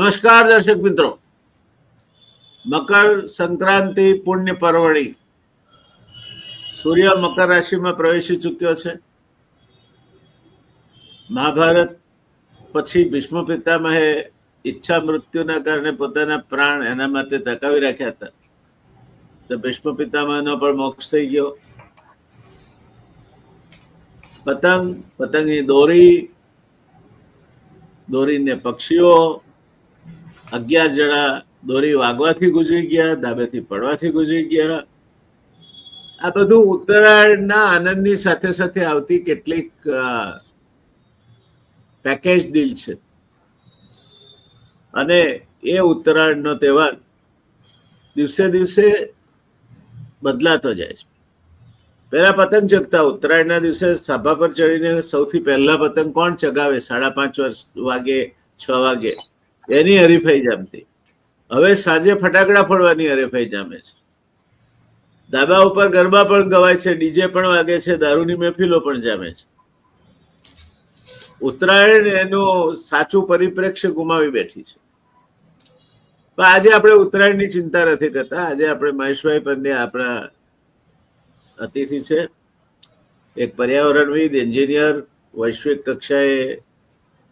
નમસ્કાર દર્શક મિત્રો, મકર સંક્રાંતિ પુણ્ય પર્વણી સૂર્ય મકર રાશિમાં પ્રવેશી ચૂક્યો છે. મહાભારત પછી ભીષ્મ પિતામહે ઈચ્છા મૃત્યુના કારણે પોતાના પ્રાણ એના માટે ટકાવી રાખ્યા હતા. તો ભીષ્મ પિતામહનો પણ મોક્ષ થઈ ગયો. પતંગની દોરીને પક્ષીઓ 11 જણા દોરી વાગવાથી ગુજરી ગયા, ધાબેથી પડવાથી ગુજરી ગયા. આ બધું ઉત્તરાયણના આનંદની સાથે સાથે આવતી કેટલીક પેકેજ ડીલ છે. અને એ ઉત્તરાયણનો તહેવાર દિવસે દિવસે બદલાતો જાય છે. પહેલા પતંગ ચગતા, ઉત્તરાયણના દિવસે સભા પર ચડીને સૌથી પહેલા પતંગ કોણ ચગાવે 5:30 વાગે 6 વાગે એની હરીફાઈ જામતી. હવે સાંજે ફટાકડા ફોડવાની હરીફાઈ જામે છે. ધાબા ઉપર ગરબા પણ ગવાય છે, ડીજે પણ વાગે છે, દારૂની મહેફિલો પણ જામે છે. ઉત્તરાયણ એનું સાચું પરિપ્રેક્ષ્ય ગુમાવી બેઠી છે. પણ આજે આપણે ઉત્તરાયણની ચિંતા નથી કરતા. આજે આપણે મહેશભાઈ પંડ્યા આપણા અતિથિ છે. એક પર્યાવરણવિદ, એન્જિનિયર, વૈશ્વિક કક્ષાએ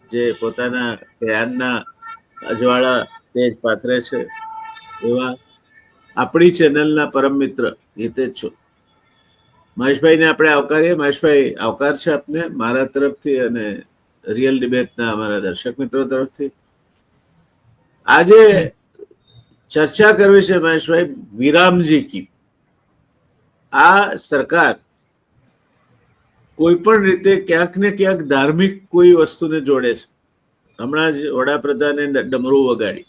જે પોતાના જ્ઞાનના અજવાળા તેજ પાથરે છે એવા આપણી ચેનલના પરમ મિત્ર હિતેજ છો. મહેશભાઈને આપણે આવકારીએ. મહેશભાઈ, આવકાર છે આપને મારા તરફથી અને રિયલ ડિબેટના અમારા દર્શક મિત્રો તરફથી. આજે ચર્ચા કરવી છે મહેશભાઈ વિરામજી કી. આ સરકાર કોઈ પણ રીતે ક્યાંક ને ક્યાંક ધાર્મિક કોઈ વસ્તુને જોડે છે. હમણાં જ વડાપ્રધાને ડમરું વગાડી.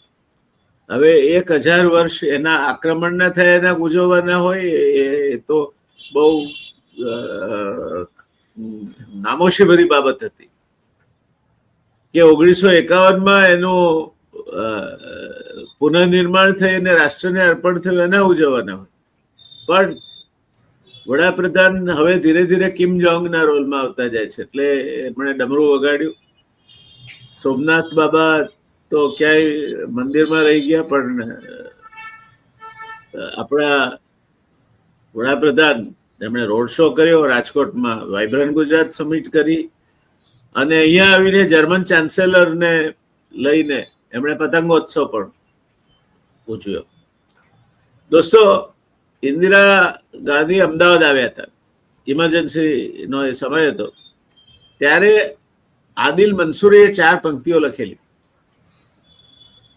હવે 1000 વર્ષ એના આક્રમણ ના થયા એના ઉજવવાના હોય એ તો બહુ નામોશીભરી બાબત હતી કે 1951માં એનું પુનઃનિર્માણ થઈને રાષ્ટ્રને અર્પણ થયું એના ઉજવવાના હોય. પણ વડાપ્રધાન હવે ધીરે ધીરે કિમ જોંગના રોલમાં આવતા જાય છે. એટલે એમણે ડમરું વગાડ્યું. સોમનાથ બાબા તો ક્યાંય મંદિરમાં રહી ગયા, પણ આપણા વડાપ્રધાન એમણે રોડ શો કર્યો રાજકોટમાં, વાઇબ્રન્ટ ગુજરાત સમિટ કરી અને અહીંયા આવીને જર્મન ચાન્સેલરને લઈને એમણે પતંગોત્સવ પણ ઉજવ્યો. દોસ્તો, ઇન્દિરા ગાંધી અમદાવાદ આવ્યા હતા, ઇમરજન્સીનો એ સમય હતો. ત્યારે આદિલ મંસૂરે 4 પંક્તિઓ લખેલી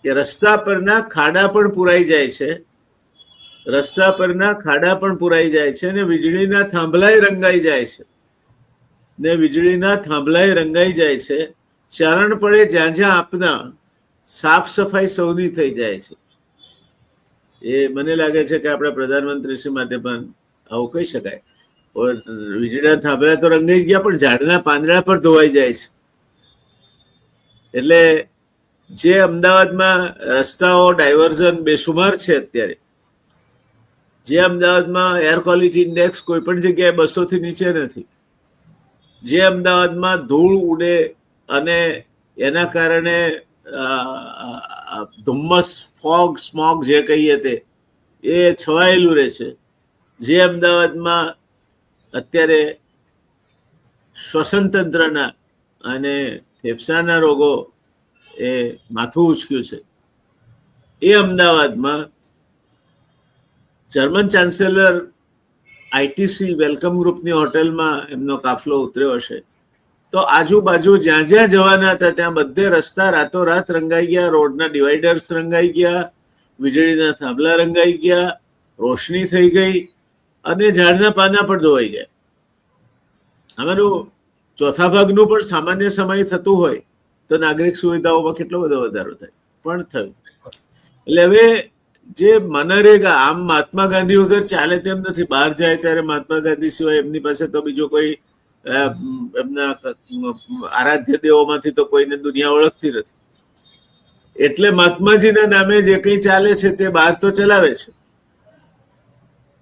કે રસ્તા પરના ખાડા પણ પુરાઈ જાય છે, રસ્તા પરના ખાડા પણ પુરાઈ જાય છે ને વીજળીના થાંભલાય રંગાઈ જાય છે, ને વીજળીના થાંભલાય રંગાઈ જાય છે. ચરણ પડે જ્યાં જ્યાં આપના, સાફ સફાઈ સૌની થઈ જાય છે. એ મને લાગે છે કે આપણા પ્રધાનમંત્રીશ્રી માટે પણ આવું કહી શકાય. વીજળીના થાંભલા તો રંગાઈ ગયા, પણ ઝાડના પાંદડા પર ધોવાઈ જાય છે. એટલે જે અમદાવાદમાં રસ્તાઓ ડાયવર્ઝન બેસુમાર છે અત્યારે, જે અમદાવાદમાં એર ક્વોલિટી ઇન્ડેક્સ કોઈ પણ જગ્યાએ 200 થી નીચે નથી, જે અમદાવાદમાં ધૂળ ઉડે અને એના કારણે ધુમ્મસ, ફોગ, સ્મોગ જે કહીએ તે એ છવાયેલું રહે છે, જે અમદાવાદમાં અત્યારે શ્વસન તંત્રના અને ફેફસાના રોગો એ માથું ઉચક્યું છે, એ અમદાવાદમાં જર્મન ચાન્સેલર આઈટીસી વેલકમ ગ્રુપની હોટેલમાં એમનો કાફલો ઉતર્યો હશે. તો આજુબાજુ જ્યાં જ્યાં જવાના હતા ત્યાં બધે રસ્તા રાતોરાત રંગાઈ ગયા, રોડના ડિવાઈડર્સ રંગાઈ ગયા, વીજળીના થાંભલા રંગાઈ ગયા, રોશની થઈ ગઈ અને ઝાડના પાના પણ ધોવાઈ ગયા. આમાંનું ચોથા ભાગનું પણ સામાન્ય સમય થતું હોય તો નાગરિક સુવિધાઓમાં કેટલો બધો વધારો થાય, પણ થયું. એટલે હવે જે મનરેગા, આમ મહાત્મા ગાંધી વગર ચાલે તેમ નથી. બહાર જાય ત્યારે મહાત્મા ગાંધી સિવાય એમની પાસે તો બીજો કોઈ એમના આરાધ્ય દેવોમાંથી તો કોઈને દુનિયા ઓળખતી નથી. એટલે મહાત્માજીના નામે જે કંઈ ચાલે છે તે બહાર તો ચલાવે છે,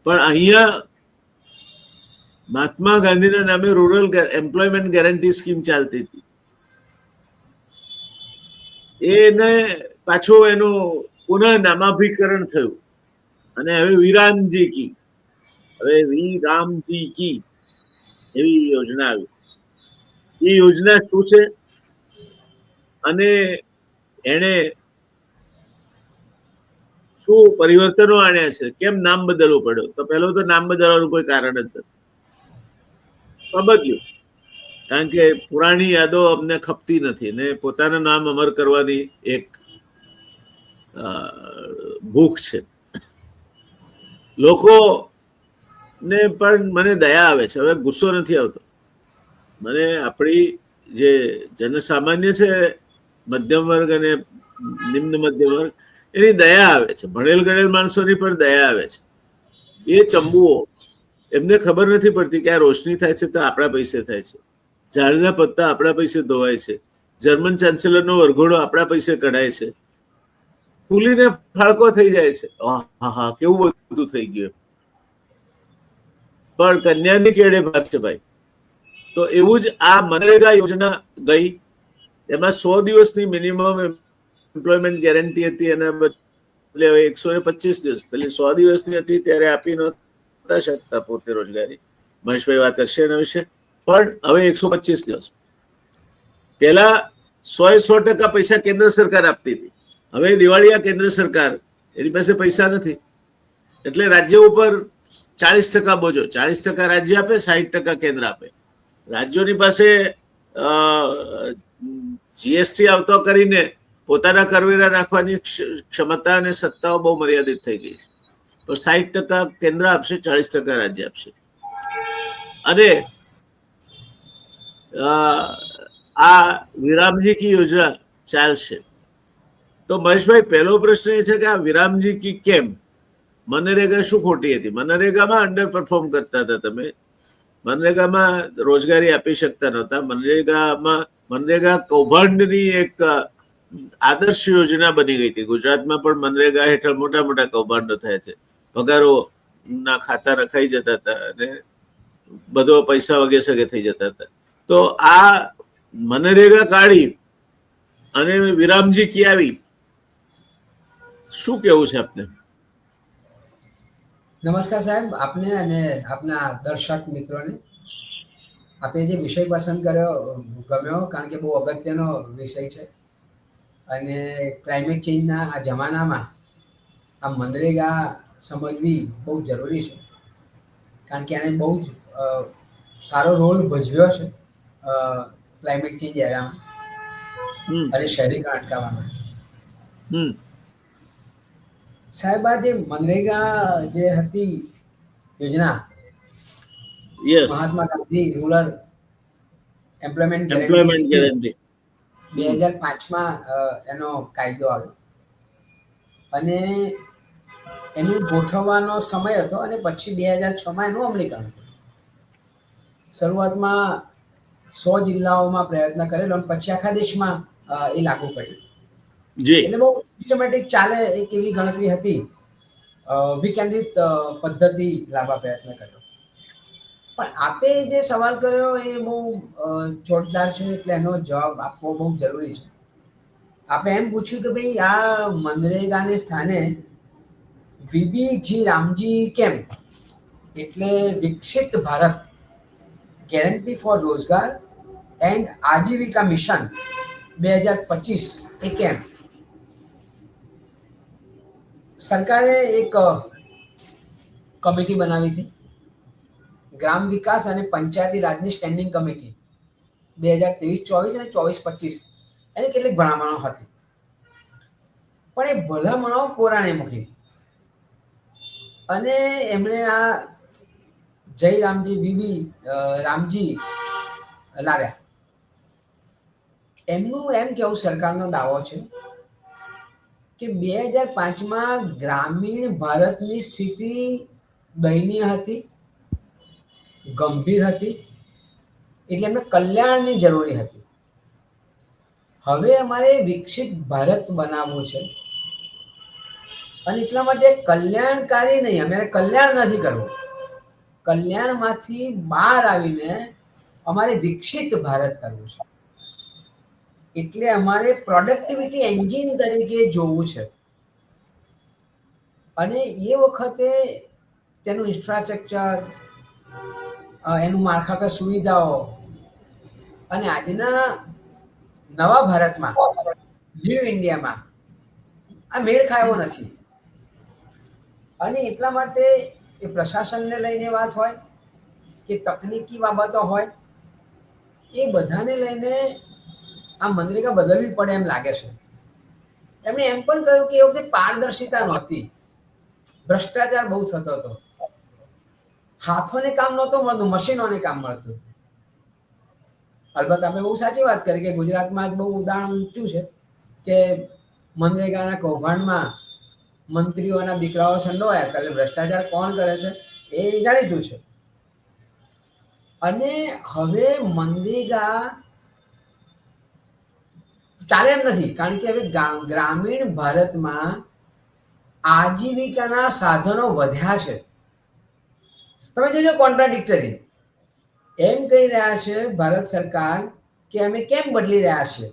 પણ અહીંયા મહાત્મા ગાંધીના નામે રૂરલ એમ્પ્લોયમેન્ટ ગેરંટી સ્કીમ ચાલતી હતી. એને પાછું એનું પુનઃ નામાભિકરણ થયું અને હવે વિરામજી કી, હવે વિરામજી કી એવી યોજના આવી. એ યોજના શું છે અને એને શું પરિવર્તનો આણ્યા છે, કેમ નામ બદલવું પડ્યું? તો પહેલું તો નામ બદલવાનું કોઈ કારણ જ નથી. બદલ્યું કારણ કે પુરાણી યાદો અમને ખપતી નથી ને પોતાનું નામ અમર કરવાની એક ભૂખ છે. લોકો ને પણ મને દયા આવે છે, હવે ગુસ્સો નથી આવતો. મને આપણી જે જનસામાન્ય છે, મધ્યમ વર્ગ અને નિમ્ન મધ્યમ વર્ગ, એની દયા આવે છે. ભણેલ ગણેલ માણસોની પણ દયા આવે છે. એ ચંબુઓ, એમને ખબર નથી પડતી કે આ રોશની થાય છે તો આપણા પૈસે થાય છે. ઝાડના પત્તા આપણા પૈસે ધોવાય છે. જર્મન ચાન્સેલરનો વરઘોડો આપણા પૈસે કઢાય છે. ફૂલીને ફાળકો થઈ જાય છે. હા હા, કેવું બધું થઈ ગયું. પણ કન્યાની કેળે ભાગ છે ભાઈ. તો એવું જ આ મનરેગા યોજના ગઈ, એમાં 100 દિવસની મિનિમમ એમ્પ્લોયમેન્ટ ગેરંટી હતી, એના બદલે હવે 125 દિવસ. પેલી 100 દિવસની હતી ત્યારે આપી નહોતા શકતા પોતે રોજગારી. મહેશભાઈ વાત કરશે એના વિશે. પણ હવે 125 દિવસ. પેલા 100% પૈસા કેન્દ્ર સરકાર આપતી હતી. હવે દિવાળીયા કેન્દ્ર સરકાર, એની પાસે પૈસા નથી એટલે રાજ્ય ઉપર 40% બોજો. 40% રાજ્ય આપે, 60% કેન્દ્ર આપે. રાજ્યોની પાસે જીએસટી આવતો કરીને પોતાના કરવેરા નાખવાની ક્ષમતા અને સત્તાઓ બહુ મર્યાદિત થઈ ગઈ છે. તો 60% કેન્દ્ર આપશે, 40% રાજ્ય આપશે. અને આ વિરામજી કી યોજના ચાલશે. તો મહેશભાઈ, પહેલો પ્રશ્ન એ છે કે આ વિરામજી કી કેમ? મનરેગા શું ખોટી હતી? મનરેગામાં અંડર પરફોર્મ કરતા હતા તમે. મનરેગામાં રોજગારી આપી શકતા નહોતા. મનરેગા કૌભાંડની એક આદર્શ યોજના બની ગઈ હતી. ગુજરાતમાં પણ મનરેગા હેઠળ મોટા મોટા કૌભાંડો થયા છે. પગારો ના ખાતા રખાઈ જતા હતા અને બધો પૈસા વગે સગે થઈ જતા હતા. તો આ મનરેગા કાઢી અને વિરામજી કી આવી, શું કેવું છે આપને? નમસ્કાર સાહેબ, આપને અને આપના દર્શક મિત્રોને. આપે જે વિષય પસંદ કર્યો ગમ્યો, કારણ કે બહુ અગત્યનો વિષય છે અને ક્લાઇમેટ ચેન્જના આ જમાનામાં આ મનરેગા સમજવી બહુ જરૂરી છે, કારણ કે એણે બહુ જ સારો રોલ ભજવ્યો છે ક્લાઇમેટ ચેન્જ એરામાં અને શહેરીકરણ અટકાવવામાં. સાહેબ, આ જે મનરેગા જે હતી યોજના, Mahatma Gandhi rural employment guarantee scheme, 2005માં એનો કાયદો આવ્યો અને એનું ગોઠવવાનો સમય હતો અને પછી 2006માં એનું અમલીકરણ થયું. શરૂઆતમાં 100 જિલ્લાઓમાં પ્રયત્ન કરેલો અને પછી આખા દેશમાં એ લાગુ પડ્યું. એટલે બહુ સિસ્ટમેટિક ચાલે એક એવી ગણતરી હતી. વિકેન્દ્રિત પદ્ધતિ લાવવા પ્રયત્ન કર્યો. પણ આપે જે સવાલ કર્યો એ બહુ જોરદાર છે, એટલે એનો જવાબ આપવો બહુ જરૂરી છે. આપણે એમ પૂછ્યું કે ભાઈ આ મનરેગાને સ્થાને વીબીજી રામજી કેમ? એટલે વિકસિત ભારત ગેરંટી ફોર રોજગાર એન્ડ આજીવિકા મિશન 2025 એ કેમ? સરકારે એક કમિટી બનાવી હતી, ગ્રામ વિકાસ અને પંચાયતી રાજની સ્ટેન્ડિંગ કમિટી 2023-24 અને 24-25. એની કેટલીક ભલામણો હતી, પણ એ ભલામણો કોરાણે મૂકી અને એમણે આ જય રામજી બીબી રામજી લાવ્યા. એમનું એમ કેવું સરકારનો દાવો છે કે 2005માં ગ્રામીણ ભારતની સ્થિતિ દયનીય હતી, ગંભીર હતી, એટલે એમને કલ્યાણની જરૂરી હતી. હવે અમારે વિકસિત ભારત બનાવવું છે અને એટલા માટે કલ્યાણકારી નહીં, અમારે કલ્યાણ નથી કરવું. કલ્યાણમાંથી બહાર આવીને અમારે વિકસિત ભારત કરવું છે. એટલે અમારે પ્રોડક્ટિવિટી એન્જિન તરીકે જોવું છે. અને એ વખતે તેનું ઇન્ફ્રાસ્ટ્રક્ચર, એનું માળખાગત સુવિધાઓ અને આજના નવા ભારતમાં, ન્યૂ ઇન્ડિયામાં આ મેળ ખાયો નથી. અને એટલા માટે એ પ્રશાસનને લઈને વાત હોય કે તકનીકી બાબતો હોય, એ બધાને લઈને આ મનરેગા બદલવી પડે એમ લાગે છે. એમણે એમ પણ કહ્યું કે એ વખતે પારદર્શિતા નહોતી, ભ્રષ્ટાચાર બહુ થતો હતો, હાથોને કામ નહોતું મળતું, મશીનોને કામ મળતું હતું. અલબત્ત આપણે બહુ સાચી વાત કરી કે ગુજરાતમાં બહુ ઉદાહરણ ઊંચું છે કે મનરેગાના કૌભાંડમાં મંત્રીઓના દીકરાઓ સંડોવાયા હતા. એટલે ભ્રષ્ટાચાર કોણ કરે છે એ જાણીતું છે. અને હવે મનરેગા ચાલે એમ નથી, કારણ કે હવે ગ્રામીણ ભારતમાં આજીવિકાના સાધનો વધ્યા છે. તમે જોજો કોન્ટ્રાડિક્ટરી એમ કહી રહ્યા છે ભારત સરકાર કે અમે કેમ બદલી રહ્યા છીએ,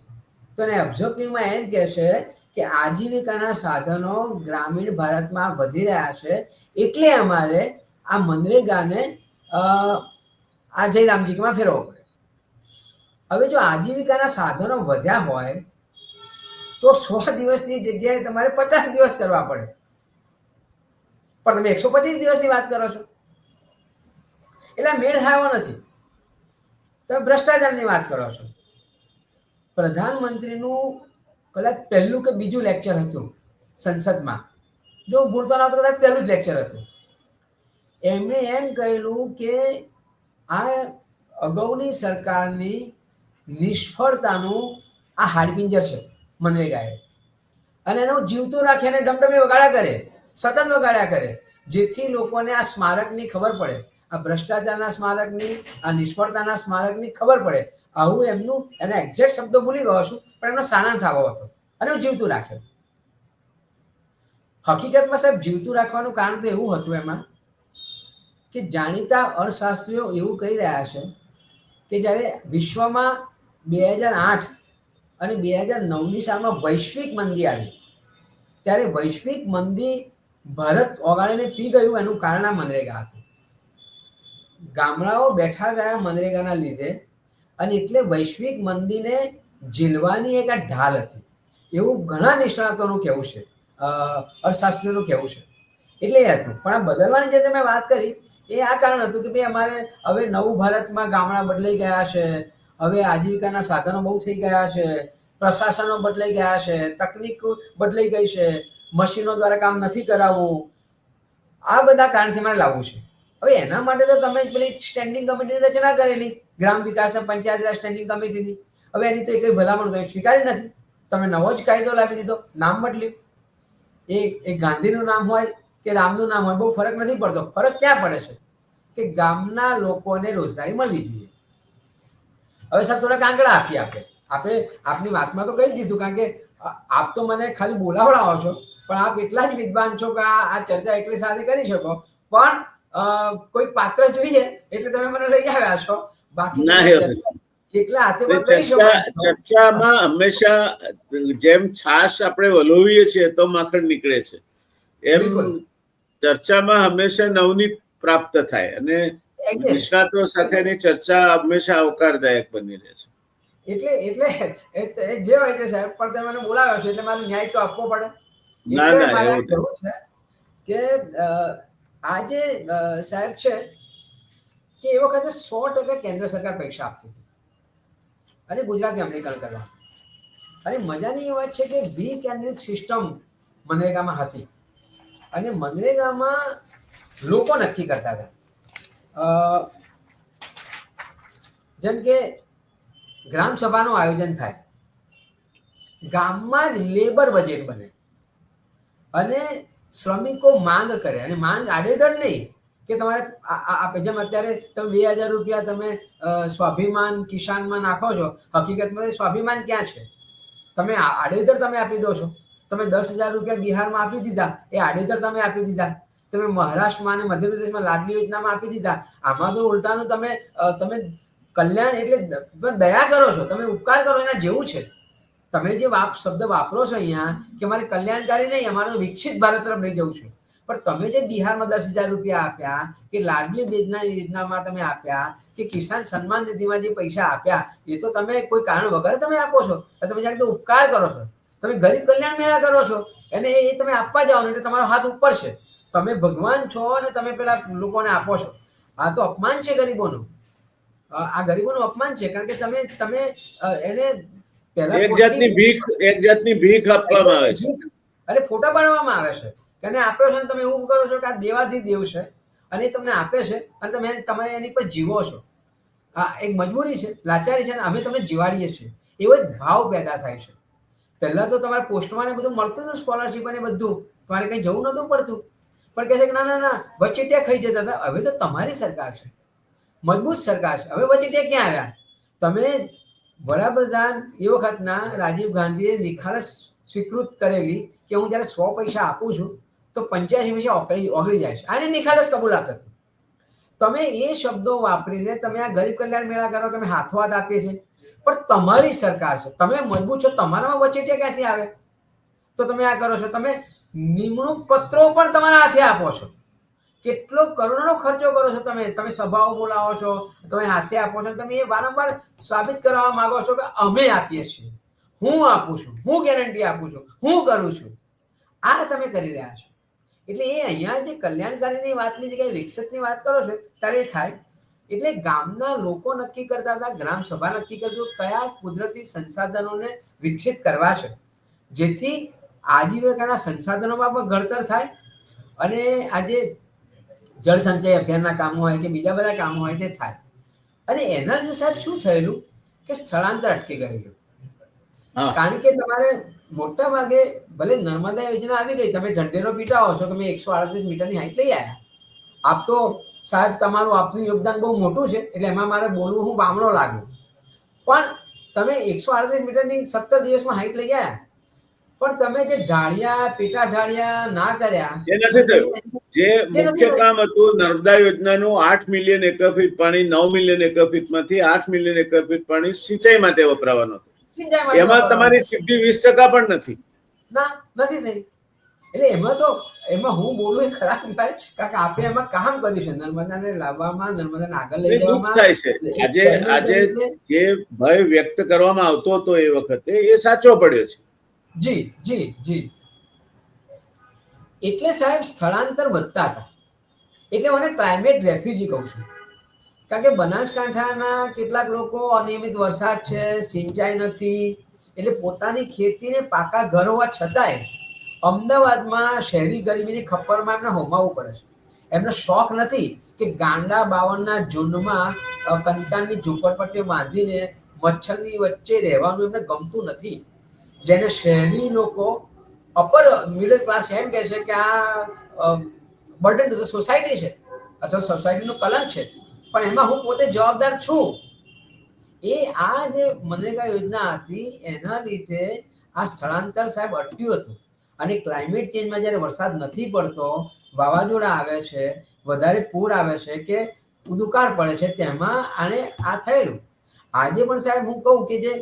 તો એને ઓબ્ઝર્વિંગમાં એમ કહે છે કે આજીવિકાના સાધનો ગ્રામીણ ભારતમાં વધી રહ્યા છે, એટલે અમારે આ મનરેગાને આ જયરામજીમાં ફેરવવો પડે. હવે જો આજીવિકાના સાધનો વધ્યા હોય તો 100 દિવસની જગ્યાએ તમારે 50 દિવસ કરવા પડે, પણ તમે 125 દિવસની વાત કરો છો, એટલે મેળ ખાયો નથી. તમે ભ્રષ્ટાચારની વાત કરો છો. પ્રધાનમંત્રીનું કદાચ પહેલું કે બીજું લેક્ચર હતું સંસદમાં, જો ભૂલતો ના તો કદાચ પહેલું જ લેક્ચર હતું. એમણે એમ કહેલું કે આ અગાઉની સરકારની નિષ્ફળતાનું આ હાડપિંજર છે મનરેગાએ, અને એનું જીવતું રાખે અને ડમડમે વગાડ્યા કરે, સતત વગાડ્યા કરે, જેથી લોકોને આ સ્મારકની ખબર પડે, આ ભ્રષ્ટાચારના સ્મારકની, આ નિષ્ફળતાના સ્મારકની ખબર પડે. આવું એમનું, એના એક્ઝેક્ટ શબ્દો ભૂલી ગયો છું, પણ એમનો સારાંશ આવો હતો, અને હું જીવતું રાખ્યો. હકીકતમાં સાહેબ જીવતું રાખવાનું કારણ તો એવું હતું એમાં કે જાણીતા અર્થશાસ્ત્રીઓ એવું કહી રહ્યા છે કે જ્યારે વિશ્વમાં 2008 અને 2009ની સાલમાં વૈશ્વિક મંદી આવી, ત્યારે વૈશ્વિક મંદી ભારત ઓગાળીને પી ગયું, એનું કારણ આ મનરેગા હતું. ગામડાઓ બેઠા થયા મનરેગાના લીધે, અને એટલે વૈશ્વિક મંદીને ઝીલવાની એક આ ઢાલ હતી, એવું ઘણા નિષ્ણાતોનું કહેવું છે, અર્થશાસ્ત્રીઓનું કહેવું છે. એટલે એ હતું. પણ આ બદલવાની જે તમે વાત કરી એ આ કારણ હતું કે ભાઈ અમારે હવે નવું ભારતમાં ગામડા બદલાઈ ગયા છે, હવે આજીવિકાના સાધનો બહુ થઈ ગયા છે, પ્રશાસનો બદલાઈ ગયા છે, તકનીક બદલાઈ ગઈ છે, મશીનો દ્વારા કામ નથી કરાવવું, આ બધા કારણથી મારે લાવવું છે. હવે એના માટે તો તમે પેલી સ્ટેન્ડિંગ કમિટીની રચના કરેલી, ગ્રામ વિકાસના પંચાયત રાજ સ્ટેન્ડિંગ કમિટીની. હવે એની તો એક ભલામણ તમે સ્વીકારી નથી, તમે નવો જ કાયદો લાવી દીધો, નામ બદલ્યું. એ ગાંધીનું નામ હોય કે રામનું નામ હોય, બહુ ફરક નથી પડતો. ફરક ક્યાં પડે છે કે ગામના લોકોને રોજગારી મળવી જોઈએ. હવે સર થોડાક આંકડા આપીએ આપણે આપની વાતમાં તો કહી દીધું, કારણ કે આપ તો મને ખાલી બોલાવડાવો છો, પણ આપ એટલા જ વિદ્વાન છો કે આ ચર્ચા એટલી સારી કરી શકો. પણ કોઈ પાત્ર જોઈએ એટલે તમે મને લઈ આવ્યા છો, બાકી એકલા હાથે પણ કરી શકો. ચર્ચામાં હંમેશા જેમ છાશ આપણે વલોવીએ છીએ તો માખણ નીકળે છે, એમ ચર્ચામાં હંમેશા નવનીત પ્રાપ્ત થાય, અને નિષ્ણાતો સાથેની ચર્ચા હંમેશા આવકારદાયક બની રહે છે. એટલે જે હોય તે સાહેબ, પણ તમે મને બોલાવ્યો છો એટલે મારે ન્યાય તો આપવો પડે. ના એટલે મારે કહેવું છે કે આજે સાહેબ છે કે એ વખતે 100% કેન્દ્ર સરકાર પરીક્ષા આપતી હતી અને ગુજરાતી અમલીકરણ કરવા. અને મજાની એ વાત છે કે વિકેન્દ્રિત સિસ્ટમ મનરેગામાં હતી, અને મનરેગામાં લોકો નક્કી કરતા હતા. જેમ કે ગ્રામ સભાનું આયોજન થાય, ગામમાં જ લેબર બજેટ બને, અને શ્રમિકો માંગ કરે, અને માંગ આડેધડ નહીં કે તમારે જેમ અત્યારે તમે 2000 રૂપિયા તમે સ્વાભિમાન કિસાનમાં નાખો છો, હકીકતમાં સ્વાભિમાન ક્યાં છે? તમે આડેધડ તમે આપી દો છો. તમે 10,000 રૂપિયા બિહારમાં આપી દીધા, એ આડેધડ તમે આપી દીધા. તમે મહારાષ્ટ્રમાં અને મધ્યપ્રદેશમાં લાડલી યોજનામાં આપી દીધા. આમાં તો ઉલટાનું તમે કલ્યાણ એટલે દયા કરો છો, તમે ઉપકાર કરો એના જેવું છે. તમે જે શબ્દ વાપરો છો અહીંયા કે મારે કલ્યાણકારી નહીં, અમારે વિકસિત ભારત તરફ લઈ જવું છું, પણ તમે જે બિહારમાં 10,000 રૂપિયા આપ્યા, કે લાડલી યોજનામાં તમે આપ્યા, કે કિસાન સન્માન નિધિમાં જે પૈસા આપ્યા, એ તો તમે કોઈ કારણ વગર તમે આપો છો. તમે જાણે કે ઉપકાર કરો છો. તમે ગરીબ કલ્યાણ મેળા કરો છો અને એ તમે આપવા જાઓ એટલે તમારો હાથ ઉપર છે. તમે ભગવાન છો અને તમે પેલા લોકોને આપો છો. આ તો અપમાન છે ગરીબોનું. આ ગરીબોનું અપમાન છે, કારણ કે તમે એને એક જાતની ભીખ આપવામાં આવે છે. અરે ફોટા પાડવામાં આવે છે કે એને આપ્યો છે, તમે એવું કરો છો કે આ દેવાથી દેવ છે અને તમને આપે છે અને તમે એની પર જીવો છો. આ એક મજબૂરી છે, લાચારી છે, અને અમે તમને જીવાડીએ છીએ, એવો એક ભાવ પેદા થાય છે. પહેલા તો તમારે પોસ્ટમાં ને બધું મળતું હતું, સ્કોલરશીપ અને બધું, તમારે કઈ જવું નતું પડતું. પણ કહે છે કે ના ના વચેટિયા ખાઈ જતા હતા. હવે તો તમારી સરકાર છે, મજબૂત સરકાર છે. હવે વચેટિયા ક્યાં આવ્યા? તમે વડાપ્રધાન એ વખતના રાજીવ ગાંધીએ નિખાલસ સ્વીકૃત કરેલી કે હું જયારે 100 પૈસા આપું છું તો 85 પૈસા ઓગળી જાય છે. આને નિખાલસ કબૂલાત હતી. તમે એ શબ્દો વાપરીને તમે આ ગરીબ કલ્યાણ મેળા કરો કે અમે હાથો હાથ આપીએ છીએ, પણ તમારી સરકાર છે, તમે મજબૂત છો, તમારામાં વચેટિયા ક્યાંથી આવે? તો તમે આ કરો છો. તમે નિમણૂક પત્રો પણ તમારા હાથે આપો છો. કેટલો કરોડોનો ખર્ચો કરો છો તમે સભાઓ બોલાવો છો, તમે હાથે આપો છો. તમે એ વારંવાર સાબિત કરવા માંગો છો કે અમે આપીએ છીએ, હું આપું છું, હું ગેરંટી આપું છું, હું કરું છું. આ તમે કરી રહ્યા છો. એટલે એ અહીંયા જે કલ્યાણકારીની વાતની જગ્યાએ વિકસિતની વાત કરો છો ત્યારે એ થાય. એટલે ગામના લોકો નક્કી કરતા હતા, ગ્રામ સભા નક્કી કરતું કયા કુદરતી સંસાધનોને વિકસિત કરવા છે, જેથી આજીવિકાના સંસાધનોમાં પણ ઘડતર થાય અને આજે જળ સંચય અભિયાનના કામો હોય કે બીજા બધા કામો હોય તે થાય. અને એના લીધે સાહેબ શું થયેલું કે સ્થળાંતર અટકી ગયેલું. કારણ કે તમારે મોટા ભાગે ભલે નર્મદા યોજના આવી ગઈ, તમે ઢંઢેરો પીટાવો છો કે મેં 138 મીટરની હાઈટ લઈ આવ્યા. આપ તો સાહેબ આપનું યોગદાન બહુ મોટું છે, એટલે એમાં મારે બોલવું હું બામણો લાગુ. પણ તમે 138 મીટરની 17 દિવસમાં હાઈટ લઈ આવ્યા, પણ તમે જે ઢાળિયા પેટા ઢાળિયા ના કર્યા, એ નથી થયું. જે મુખ્ય કામ હતું નર્મદા યોજનાનું 8 મિલિયન એકર ફીટ પાણી 9 મિલિયન એકર ફીટમાંથી 8 મિલિયન એકર ફીટ પાણી સિંચાઈ માટે વપરાવાનું હતું. એમાં તમારી સિદ્ધિ 20% પણ નથી. ના, નથી થઈ. એટલે એમાં હું બોલું એ ખરાબ ભાઈ, કારણ કે આપણે એમાં કામ કર્યું છે, નર્મદાને લાવવામાં, નર્મદાને આગળ લઈ જવામાં. થાય છે આજે જે ભય વ્યક્ત કરવામાં આવતો હતો એ વખતે એ સાચો પડ્યો છે. જી જી જી. એટલે સાહેબ સ્થળાંતર વધતા હતા. એટલે મને ક્લાઇમેટ રેફ્યુજી કહું છું. કારણ કે બનાસકાંઠાના કેટલાક લોકો અનિયમિત વરસાદ છે, સિંચાઈ નથી, એટલે પોતાની ખેતીને પાકા ઘર હોવા છતાંય અમદાવાદમાં શહેરી ગરીબીની ખપ્પરમાં એમને હોમાવું પડે છે. એમનો શોખ નથી કે ગાંડા બાવળના ઝુંડમાં કંતાનની ઝૂંપડપટ્ટીઓ બાંધીને મચ્છરની વચ્ચે રહેવાનું એમને ગમતું નથી. જેને શહેરી લોકો અપર મિડલ ક્લાસ એમ કહે છે કે આ બર્ડન ટુ ધ સોસાયટી છે અથવા સોસાયટીનું કલંક છે, પણ એમાં હું પોતે જવાબદાર છું. એ આ જે મનરેગા યોજના હતી એના લીધે આ સ્થળાંતર સાહેબ અટક્યું હતું. અને ક્લાઇમેટ ચેન્જમાં જ્યારે વરસાદ નથી પડતો, વાવાઝોડા આવે છે, વધારે પૂર આવે છે કે દુકાળ પડે છે, તેમાં આને આ થયેલું. આજે પણ સાહેબ હું કહું કે જે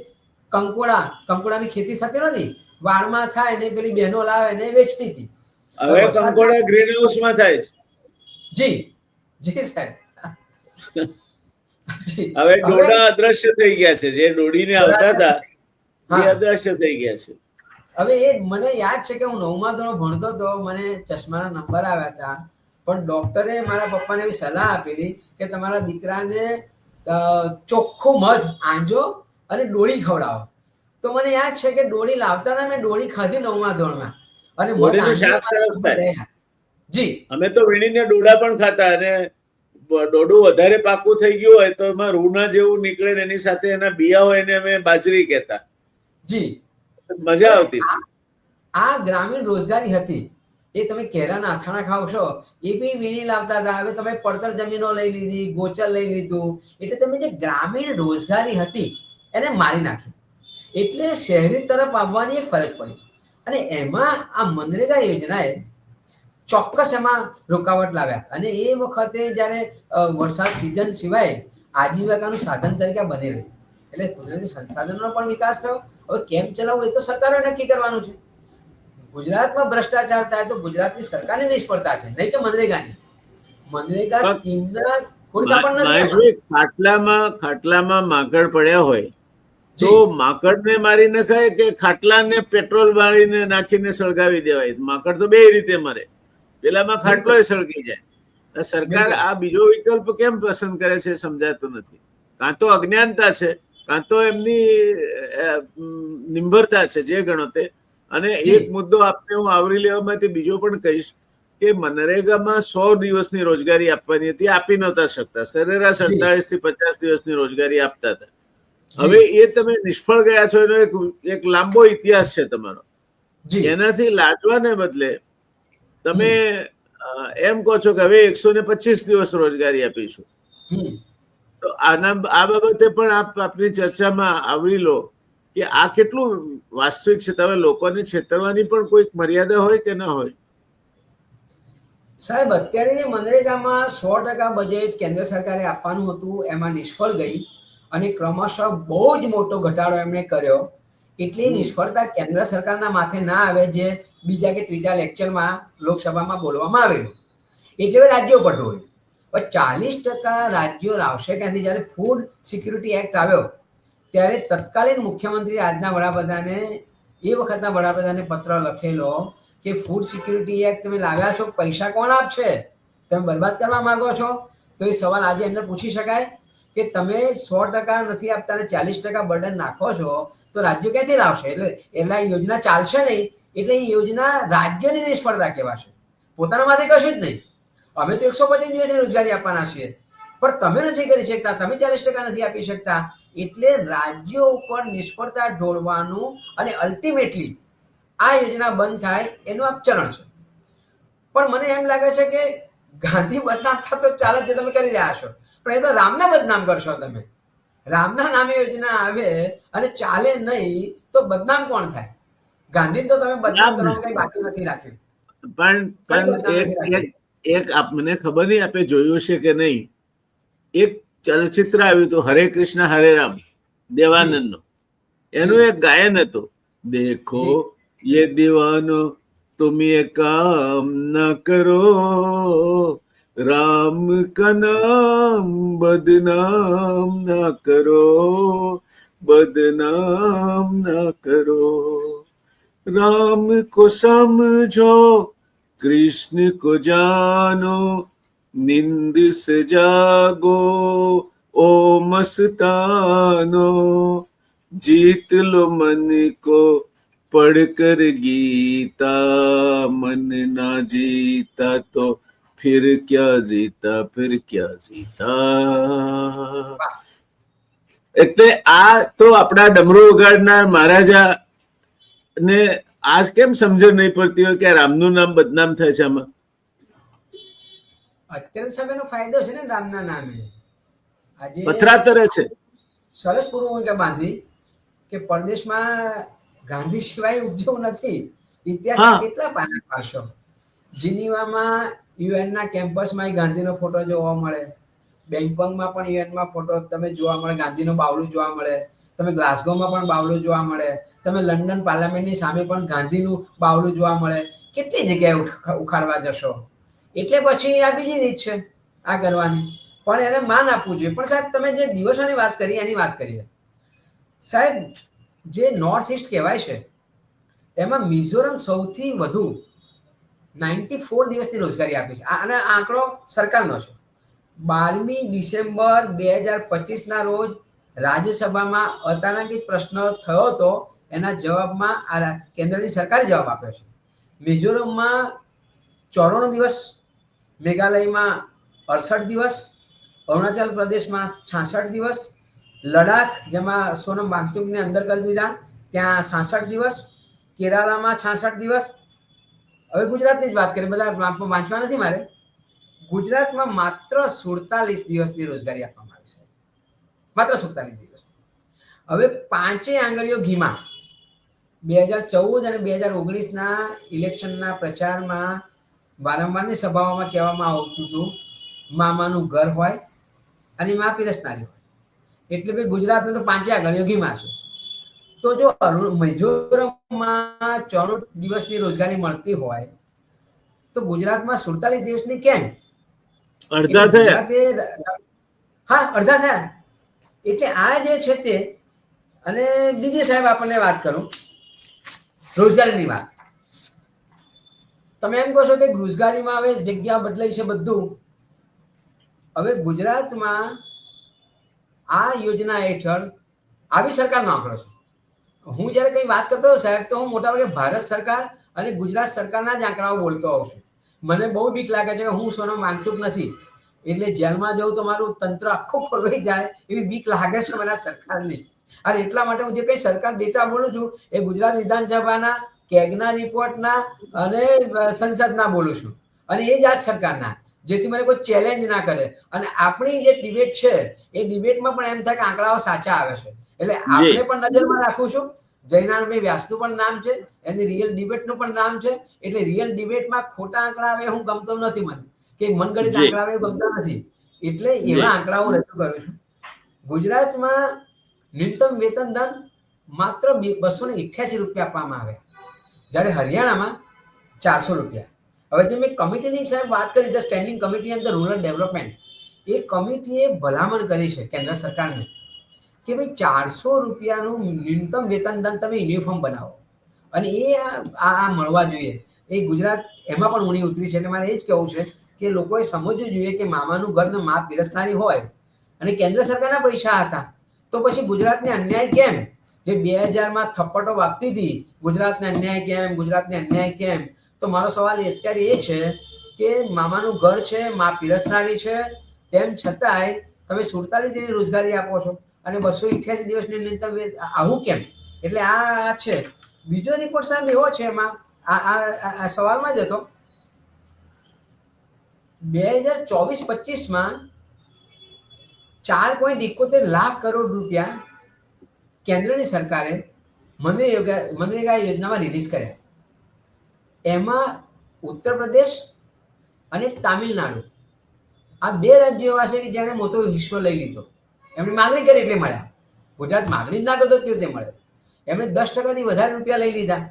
કંકોડાની ખેતી થતી નથી, વાળમાં થાય ને પેલી બહેનો લાવે ને વેચતી હતી. હવે કંકોડા ગ્રીન હાઉસમાં થાય છે. જી જી સાહેબ. હવે ડોડા અદ્રશ્ય થઈ ગયા છે. જે ડોડીને આવતા હતા એ અદ્રશ્ય થઈ ગયા છે. હવે એ મને યાદ છે કે હું 9મા ધોરણ ભણતો હતો, મને ચશ્માના નંબર આવ્યા હતા, પણ ડોક્ટરે મારા પપ્પાને એવી સલાહ આપેલી કે તમારા દીકરાને ચોખ્ખું મધ આંજો અને ડોળી ખવડાવો. તો મને યાદ છે કે ડોળી લાવતા હતા, મેં ડોળી ખાધી 9મા ધોરણમાં. અને શાક સરસ થાય. જી, અમે તો વીણીને ડોડા પણ ખાતા, અને ડોડું વધારે પાકું થઈ ગયું હોય તો એમાં રૂના જેવું નીકળે ને એની સાથે એના બિયા હોય એને અમે બાજરી કહેતા. જી, મજા આવતી. આ ગ્રામીણ રોજગારી હતી. એ તમે કેળાના અથાણા ખાવશો એ બી વીણી લાવતા હતા. હવે તમે પડતર જમીનો લઈ લીધી, ગોચર લઈ લીધું, એટલે તમે જે ગ્રામીણ રોજગારી હતી એને મારી નાખી. એટલે શહેરી તરફ આવવાની એક ફરજ પડી. અને એમાં આ મનરેગા યોજનાએ ચોક્કસ એમાં રૂકાવટ લાવ્યા. અને એ વખતે જ્યારે વરસાદ સિઝન સિવાય આજીવિકાનું સાધન તરીકે બની રહ્યું, એટલે કુદરતી સંસાધનોનો પણ વિકાસ થયો હવે કેમ ચલાવવું એ તો સરકારે નક્કી કરવાનું છે. ગુજરાતમાં ભ્રષ્ટાચાર થાય તો ગુજરાતની સરકારની નિષ્ફળતા છે, નહીં કે મનરેગાની. મનરેગા સ્કીમના થોડીક આપણને નથી. ખાટલામાં માંકડ પડ્યા હોય તો માંકડને મારી નખાય કે ખાટલાને પેટ્રોલ બાળીને નાખીને સળગાવી દેવાય? માંકડ તો બે રીતે મરે, પેલામાં ખાટલો સળગી જાય. સરકાર આ બીજો વિકલ્પ કેમ પસંદ કરે છે સમજાતું નથી. કાં તો અજ્ઞાનતા છે, કાં તો એમની નિંભરતા છે, જે ગણો તે. અને એક મુદ્દો આપને હું આવરી લેવામાંથી બીજો પણ કહીશ કે મનરેગામાં 100 દિવસની રોજગારી આપવાની હતી, આપી નહોતા શકતા. સરેરાશ 48 થી 50 દિવસની રોજગારી આપતા હતા. હવે એ તમે નિષ્ફળ ગયા છો, એનો એક લાંબો ઇતિહાસ છે તમારો. એનાથી લાજવાને બદલે તમે એમ કહો છો કે હવે 125 દિવસ રોજગારી આપીશું. તો આ બાબતે પણ આપની ચર્ચામાં આવરી લો કે આ કેટલું વાસ્તવિક છે. તમે લોકોને છેતરવાની પણ કોઈક મર્યાદા હોય કે ના હોય? સાહેબ, અત્યારે જે મનરેગામાં 100% બજેટ કેન્દ્ર સરકારે આપવાનું હતું, એમાં નિષ્ફળ ગઈ અને ક્રમશઃ બહુ જ મોટો ઘટાડો એમણે કર્યો. એટલી નિષ્ફળતા કેન્દ્ર સરકારના માથે ના આવે, જે બીજા કે ત્રીજા લેક્ચરમાં લોકસભામાં બોલવામાં આવેલું. એટલે રાજ્યો પર ઢોળ્યું. પણ 40% રાજ્યો લાવશે ક્યાંથી? જ્યારે ફૂડ સિક્યુરિટી એક્ટ આવ્યો ત્યારે તત્કાલીન મુખ્યમંત્રી આજના વડાપ્રધાને, એ વખતના વડાપ્રધાને પત્ર લખેલો કે ફૂડ સિક્યુરિટી એક્ટ તમે લાવ્યા છો, પૈસા કોણ આપશે? તમે બરબાદ કરવા માંગો છો? તો એ સવાલ આજે એમને પૂછી શકાય કે તમે 100% નથી આપતા અને 40% બર્ડન નાખો છો, તો રાજ્યો ક્યાંથી લાવશે? એટલે આ યોજના ચાલશે નહીં. એટલે એ યોજના રાજ્યની નિષ્ફળતા કહેવાશે, પોતાના માંથી કશું જ નહીં. અમે તો 125 દિવસની રોજગારી આપવાના છીએ, પણ તમે નથી કરી શકતા, તમે 40% નથી આપી શકતા. એટલે રાજ્યો ઉપર નિષ્ફળતા ઢોળવાનું અને અલ્ટિમેટલી આ યોજના બંધ થાય એનું આ ચરણ છે. પણ મને એમ લાગે છે કે ગાંધી બદનામ થતો ચાલે છે, તમે કરી રહ્યા છો, પણ એ તો રામના બદનામ કરશો તમે. રામના નામે યોજના આવે અને ચાલે નહીં તો બદનામ કોણ થાય? ગાંધી તો તમે બદનામ કરવાનું કઈ બાકી નથી રાખ્યું. પણ એક મને ખબર નહીં આપે જોયું છે કે નહીં, એક ચલચિત્ર આવ્યું હતું હરે કૃષ્ણ હરે રામ, દેવાનંદ નું. એનું એક ગાયન હતું, દેખો ये दीवानो तुम ये काम न करो, राम का नाम बदनाम न करो, बदनाम न करो, राम को समझो कृष्ण को जानो, निंद से जागो ओ मस्तानो, जीत लो मन को पढ़कर गीता, मन ना जीता तो फिर क्या जीता, फिर क्या जीता. એટલે આ તો આપણા ડમરૂ વગાડનાર મહારાજા ને આજ કેમ સમજણ નહીં પડતી હોય કે રામનું નામ બદનામ થાય છે આમાં? અત્યારે સમયનો ફાયદો છે ને રામના નામે. આજે પથરા તરે છે. સરસ પૂર્વ કે બાંધી કે પરદેશમાં ગાંધી સિવાય ઉપજવું નથી. ઇતિહાસમાં કેટલા પાના પાડશો? જીનીવામાં યુએનના કેમ્પસમાં ગાંધીનો ફોટો જોવા મળે, બેંગકોકમાં પણ યુએનમાં ફોટો તમે જોવા મળે, ગાંધીનો બાવલું જોવા મળે, તમે ગ્લાસગોમાં પણ બાવલું જોવા મળે, તમે લંડન પાર્લામેન્ટની સામે પણ ગાંધીનું બાવલું જોવા મળે. કેટલી જગ્યાએ ઉખાડવા જશો? એટલે પછી આ બીજી રીત છે આ કરવાની, પણ એને માન આપવું જોઈએ. પણ સાહેબ, તમે જે દિવસોની વાત કરી એની વાત કરીએ સાહેબ, જે નોર્થ ઇસ્ટ કહેવાય છે એમાં મિઝોરમ સૌથી વધુ 94 દિવસની રોજગારી આપી છે. અને આ આંકડો સરકારનો છે. 12મી ડિસેમ્બર 2025ના રોજ રાજ્યસભામાં અતારાંકિત પ્રશ્ન થયો હતો, એના જવાબમાં આ કેન્દ્રની સરકારે જવાબ આપ્યો છે. મિઝોરમમાં 94 દિવસ, મેઘાલયમાં 68 દિવસ, અરુણાચલ પ્રદેશમાં 66 દિવસ, લડાખ જેમાં સોનમ વાંગચુકને અંદર કરી દીધા ત્યાં 66 દિવસ, કેરાલામાં 66 દિવસ. હવે ગુજરાતની જ વાત કરીએ, બધા વાંચવા નથી મારે. ગુજરાતમાં માત્ર 47 દિવસની રોજગારી આપવામાં આવી છે, માત્ર 47 દિવસ. હવે 5 આંગળીઓ ઘીમાં 2014 અને 2019ના ઇલેક્શનના પ્રચારમાં વારંવારની સભાઓમાં કહેવામાં આવતું હતું મામાનું ઘર હોય અને મા પીરસનારી હોય. એટલે ભાઈ ગુજરાતને તો 5 આંગળીઓ ઘીમાં છે. તો જો મિઝોરમમાં 94 દિવસની રોજગારી મળતી હોય તો ગુજરાતમાં 47 દિવસની કેમ? અડધા થયા. હા, અડધા થયા. એટલે આ જે છે તે, અને બીજી સાહેબ આપણને વાત કરું રોજગારીની વાત. તમે એમ કહો છો કે રોજગારીમાં હવે જગ્યા બદલાઈ છે બધું. હવે ગુજરાતમાં આ યોજના હેઠળ આવી સરકારનો આંકડો છે. હું જ્યારે કંઈ વાત કરતો હોઉં સાહેબ, તો હું મોટાભાગે ભારત સરકાર અને ગુજરાત સરકારના જ આંકડાઓ બોલતો હોઉં છું. મને બહુ બીક લાગે છે કે હું સોનો માંગતું જ નથી, એટલે જેલમાં જવું તો મારું તંત્ર આખું ખોરવાઈ જાય એવી બીક લાગે છે મને સરકારની. અને એટલા માટે હું જે કંઈ સરકાર ડેટા બોલું છું એ ગુજરાત વિધાનસભાના, કેગના રિપોર્ટના અને સંસદના બોલું છું, અને એ જ આ સરકારના, જેથી મને કોઈ ચેલેન્જ ના કરે. અને આપણી જે ડિબેટ છે એ ડિબેટમાં પણ એમ થાય કે આંકડાઓ સાચા આવે છે. એટલે આપણે પણ નજરમાં રાખું છું. જયનારાયણભાઈ વ્યાસનું પણ નામ છે, એની રિયલ ડિબેટનું પણ નામ છે. એટલે રિયલ ડિબેટમાં ખોટા આંકડા આવે હું ગમતો નથી, મને કે મનગઢિત આંકડા આવે ગમતા નથી. એટલે એવા આંકડાઓ રજૂ કરું છું. ગુજરાતમાં ન્યૂનતમ વેતન દંડ માત્ર 288 રૂપિયા આપવામાં આવે, જ્યારે હરિયાણામાં 400 રૂપિયા. હવે જે મેં કમિટીની સાહેબ વાત કરી, the standing committee on the rural development, એ કમિટીએ ભલામણ કરી છે કેન્દ્ર સરકારને કે ભાઈ 400 રૂપિયાનું ન્યૂનતમ વેતન દંડ તમે યુનિફોર્મ બનાવો, અને એ આ મળવા જોઈએ. એ ગુજરાત એમાં પણ ઊણી ઉતરી છે. એટલે મારે એ જ કહેવું છે કે લોકોએ સમજવું જોઈએ કે મામાનું ઘર ને મા પીરસનારી હોય, અને કેન્દ્ર સરકારના પૈસા હતા તો પછી ગુજરાતને અન્યાય કેમ? જે 2000માં થપ્પટો વાગતી હતી ગુજરાતને અન્યાય કેમ, ગુજરાતને અન્યાય કેમ, તો મારો સવાલ અત્યારે એ છે કે મામાનું ઘર છે, મા પીરસનારી છે, તેમ છતાંય તમે 47 જેવી રોજગારી આપો છો અને 288 દિવસની ન્યૂનતમ આવું કેમ? એટલે આ છે. બીજો રિપોર્ટ સાહેબ એવો છે, એમાં આ સવાલમાં જ હતો, 2024-25માં 4.71 લાખ કરોડ રૂપિયા કેન્દ્રની સરકારે મનરેગા યોજનામાં રિલીઝ કર્યા. એમાં ઉત્તર પ્રદેશ અને તામિલનાડુ, આ બે રાજ્યો એવા છે કે જેણે મોટો હિસ્સો લઈ લીધો. એમણે માગણી કરી એટલે મળ્યા. ગુજરાત માગણી જ ના કરતો કેવી રીતે મળે? એમણે 10%થી વધારે રૂપિયા લઈ લીધા.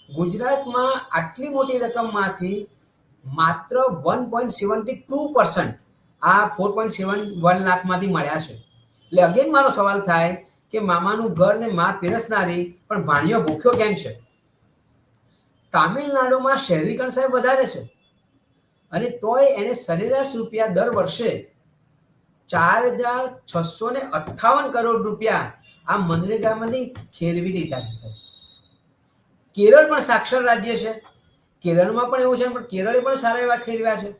ગુજરાતમાં આટલી મોટી રકમમાંથી માત્ર 1.72% આ 4.71 લાખમાંથી મળ્યા છે. એટલે અગેન મારો સવાલ થાય કે મામાનું ઘર ને મા પીરસનારી પણ ભાણિયો ભૂખ્યો કેમ છે? તામિલનાડુમાં શહેરીકરણ સાહેબ વધારે છે, અને તોય એને સરેરાશ રૂપિયા દર વર્ષે 4,658 કરોડ રૂપિયા આ મનરેગામાંથી ખેરવી લીધા છે સાહેબ. કેરળ પણ સાક્ષર રાજ્ય છે, કેરળમાં પણ એવું છે, પણ કેરળે પણ સારા એવા ખેરવ્યા છે.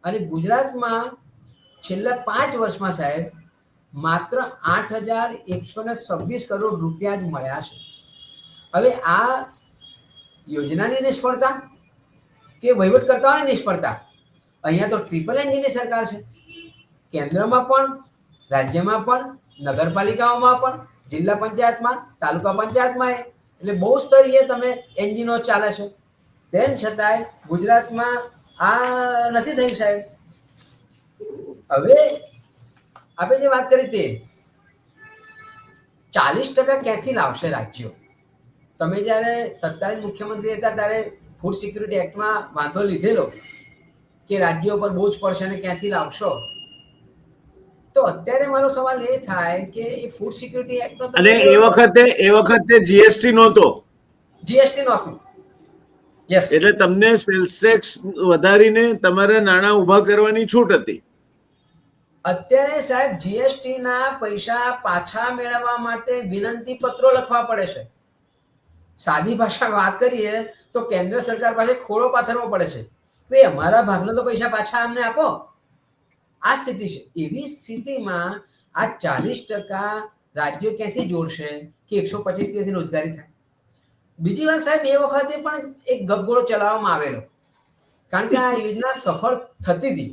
અને ગુજરાતમાં છેલ્લા 5 વર્ષમાં સાહેબ માત્ર 8,126 કરોડ રૂપિયા જ મળ્યા છે. હવે આ યોજનાની નિષ્ફળતા કે વહીવટકર્તાઓની નિષ્ફળતા? અહીંયા તો ટ્રિપલ એન્જિનની સરકાર છે. કેન્દ્રમાં પણ, રાજ્યમાં પણ, નગરપાલિકાઓમાં પણ, જિલ્લા પંચાયતમાં, તાલુકા પંચાયતમાં, એટલે બહુ સ્તરીય તમે એન્જિનો ચાલે છે. તેમ છતાંય ગુજરાતમાં આ નથી થયું સાહેબ. હવે આપણે જે વાત કરી તે 40% ક્યાંથી લાવશે રાજ્યો? તમે જ્યારે તત્કાલીન મુખ્યમંત્રી હતા ત્યારે ફૂડ સિક્યુરિટી એક્ટમાં વાંધો લીધેલો કે રાજ્યો પર બોજ પડશે અને ક્યાંથી લાવશો? તો અત્યારે મારો સવાલ એ થાય કે એ ફૂડ સિક્યુરિટી એક્ટનો અને એ વખતે જીએસટી નહોતો. જીએસટી નહોતું. એટલે તમને સેલ્સ ટેક્સ વધારીને તમારા નાણાં ઊભા કરવાની છૂટ હતી. અત્યારે સાહેબ જીએસટી ના પૈસા પાછા મેળવવા માટે વિનંતી પત્રો લખવા પડે છે. સાદી ભાષામાં વાત કરીએ તો કેન્દ્ર સરકાર પાસે ખોળો પાથરવો પડે છે. ભાઈ અમારા ભાગના તો પૈસા પાછા અમને આપો. આ સ્થિતિ છે. એવી સ્થિતિમાં આ 40% રાજ્યો ક્યાંથી જોડશે કે 125 દિવસની રોજગારી થાય? બીજી વાત સાહેબ, એ વખતે પણ એક ગપગોળો ચલાવવામાં આવેલો, કારણ કે આ યોજના સફળ થતી હતી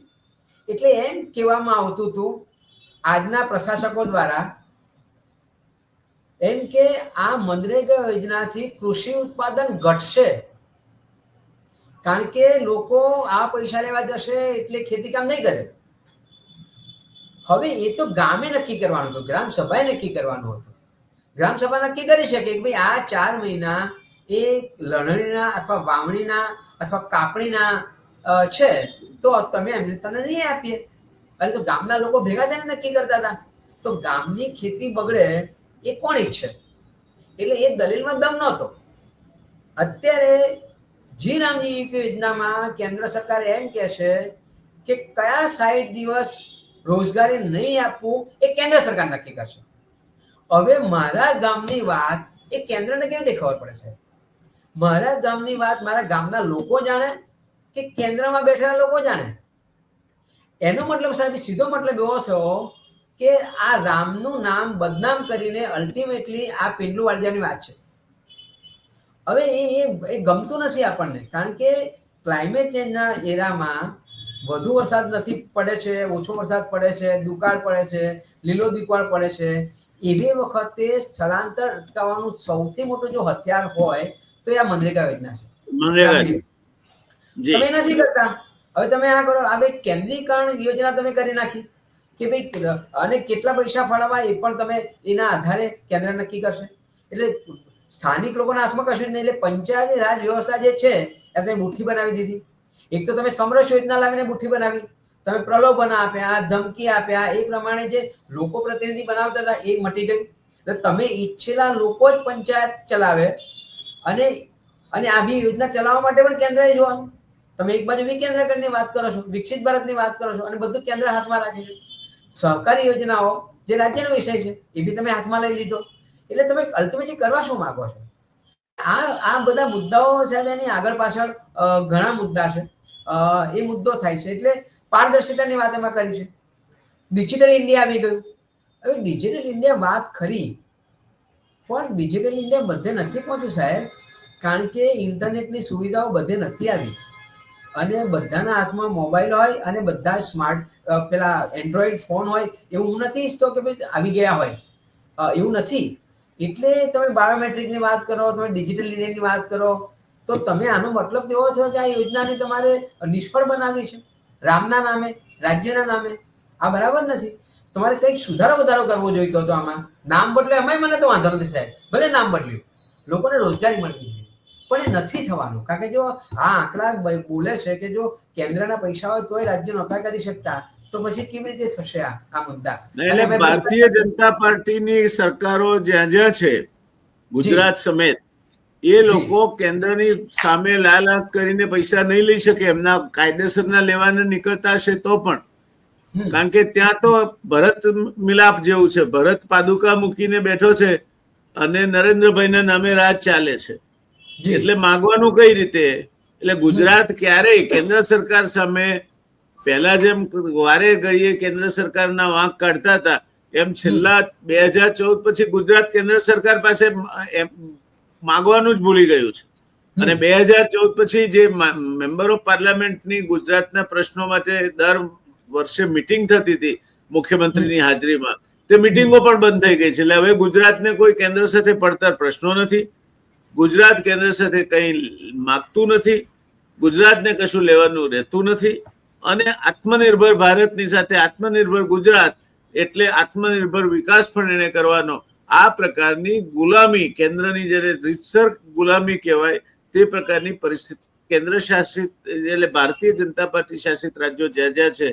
એટલે એમ કહેવામાં આવતું હતું આજના પ્રશાસકો દ્વારા એમ કે આ મનરેગા યોજનાથી કૃષિ ઉત્પાદન ઘટશે, કારણ કે લોકો આ પૈસા લેવા જશે એટલે ખેતી કામ નહીં કરે. હવે એ તો ગામે નક્કી કરવાનું હતું, ગ્રામ સભાએ નક્કી કરવાનું હતું. ગ્રામસભા નક્કી કરી શકે કે ભાઈ આ 4 મહિના એ લણણીના અથવા વાવણીના અથવા કાપણીના છે, તો તમે એમને તને નહીં આપીએ. અરે તો ગામના લોકો ભેગા થઈને નક્કી કરતા હતા. તો ગામની ખેતી બગડે એ કોણ ઈચ્છે? એટલે એ દલીલમાં દમ નહોતો. અત્યારે જી રામજી યોજનામાં કેન્દ્ર સરકાર એમ કહે છે કે કયા 60 દિવસ રોજગારી નહીં આપવું એ કેન્દ્ર સરકાર નક્કી કરશે. હવે મારા ગામની વાત એ કેન્દ્રને કેવી રીતે ખબર પડે છે? મારા ગામની વાત મારા ગામના લોકો જાણે કે કેન્દ્રમાં બેઠેલા લોકો જાણે? એનો મતલબ સાહેબ સીધો મતલબ એવો થયો કે આ રામનું નામ બદનામ કરીને અલ્ટિમેટલી આ પિંડલું વાળી દેવાની વાત છે. હવે એ ગમતું નથી આપણને, કારણ કે ક્લાઇમેટ ચેન્જના એરામાં વધુ વરસાદ નથી પડે છે, ઓછો વરસાદ પડે છે, દુકાળ પડે છે, લીલો દુકાળ પડે છે. એવી વખતે સ્થળાંતર અટકાવવાનું સૌથી મોટું જો હથિયાર હોય તો એ આ મનરેગા યોજના છે. તમે નથી કરતા. હવે તમે આ કરો, આ ભાઈ કેન્દ્રીકરણ યોજના તમે કરી નાખી કે ભાઈ અને કેટલા પૈસા ફાળવવા એ પણ તમે એના આધારે કેન્દ્ર નક્કી કરશે. એટલે સ્થાનિક લોકોના હાથમાં કશું જ નહીં. એટલે પંચાયતી રાજ વ્યવસ્થા જે છે એ તમે મુઠ્ઠી બનાવી દીધી. એક તો તમે સમરસ યોજના લાવીને મુઠ્ઠી બનાવી, તમે પ્રલોભન આપ્યા, ધમકી આપ્યા, એ પ્રમાણે જે લોકો પ્રતિનિધિ બનાવતા હતા એ મટી ગયું. એટલે તમે ઈચ્છેલા લોકો જ પંચાયત ચલાવે અને આવી યોજના ચલાવવા માટે પણ કેન્દ્રએ જોવાનું. તમે એક બાજુ વિકેન્દ્રીકરણની વાત કરો છો, વિકસિત ભારતની વાત કરો છો, અને બધું કેન્દ્ર હાથમાં રાખે છે. સહકારી યોજનાઓ જે રાજ્યનો વિષય છે એ બી તમે હાથમાં લઈ લીધો. એટલે તમે અલ્ટિમેટલી કરવા શું માંગો છો? આ બધા મુદ્દાઓ સાહેબ એની આગળ પાછળ ઘણા મુદ્દા છે. એ મુદ્દો થાય છે. એટલે પારદર્શિતાની વાત એમાં કરી છે. ડિજિટલ ઇન્ડિયા આવી ગયું. હવે ડિજિટલ ઇન્ડિયા વાત ખરી, પણ ડિજિટલ ઇન્ડિયા બધે નથી પહોંચ્યું સાહેબ, કારણ કે ઇન્ટરનેટની સુવિધાઓ બધે નથી આવી. અને બધાના હાથમાં મોબાઈલ હોય અને બધા સ્માર્ટ પેલા એન્ડ્રોઈડ ફોન હોય એવું હું નથી ઈચ્છતો કે ભાઈ આવી ગયા હોય, એવું નથી. એટલે તમે બાયોમેટ્રિકની વાત કરો, તમે ડિજિટલ ઇન્ડિયાની વાત કરો, તો તમે આનો મતલબ એવો છો કે આ યોજનાને તમારે નિષ્ફળ બનાવી છે રામના નામે, રાજ્યના નામે. આ બરાબર નથી. તમારે કંઈક સુધારો વધારો કરવો જોઈતો હતો આમાં. નામ બદલે એમાંય મને તો વાંધો નથી સાહેબ, ભલે નામ બદલ્યું, લોકોને રોજગારી મળવી જોઈએ, પણ એ નથી થવાનું. કારણ કે જો આ આંકડા બોલે છે કે જો કેન્દ્રના પૈસા હોય તોય રાજ્ય નહોતા કરી શકતા, તો પછી કેવી રીતે થશે આ મુદ્દા? એટલે ભારતીય જનતા પાર્ટીની સરકારો જ્યાં જ્યાં છે, ગુજરાત સમેત, એ લોકો કેન્દ્રની સામે લાલ આંખ કરીને પૈસા નહીં લઈ શકે. એમના કાયદેસરના લેવાને નીકળતા હશે તો પણ, કારણ કે ત્યાં તો ભરત મિલાપ જેવું છે. ભરત પાદુકા મૂકીને બેઠો છે અને નરેન્દ્રભાઈના નામે રાજ ચાલે છે. એટલે માંગવાનું કઈ રીતે? એટલે ગુજરાત ક્યારેય કેન્દ્ર સરકાર સામે પહેલા જેમ વારે ઘડીએ કેન્દ્ર સરકારના વાંક કાઢતા હતા, એમ છેલ્લા 2014 પછી ગુજરાત કેન્દ્ર સરકાર પાસે માંગવાનું જ ભૂલી ગયું છે. અને 2014 પછી જે મેમ્બર ઓફ પાર્લામેન્ટની ગુજરાતના પ્રશ્નો માટે દર વર્ષે મિટિંગ થતી હતી મુખ્યમંત્રીની હાજરીમાં, તે મિટિંગો પણ બંધ થઈ ગઈ છે. એટલે હવે ગુજરાતને કોઈ કેન્દ્ર સાથે પડતર પ્રશ્નો નથી. ગુજરાત કેન્દ્ર સાથે કંઈ માગતું નથી. ગુજરાતને કશું લેવાનું રહેતું નથી. અને આત્મનિર્ભર ભારતની સાથે આત્મનિર્ભર ગુજરાત એટલે આત્મનિર્ભર વિકાસ પણ એને કરવાનો. આ પ્રકારની ગુલામી, કેન્દ્રની જ્યારે રીતસર ગુલામી કહેવાય તે પ્રકારની પરિસ્થિતિ કેન્દ્ર શાસિત એટલે ભારતીય જનતા પાર્ટી શાસિત રાજ્યો જ્યાં જ્યાં છે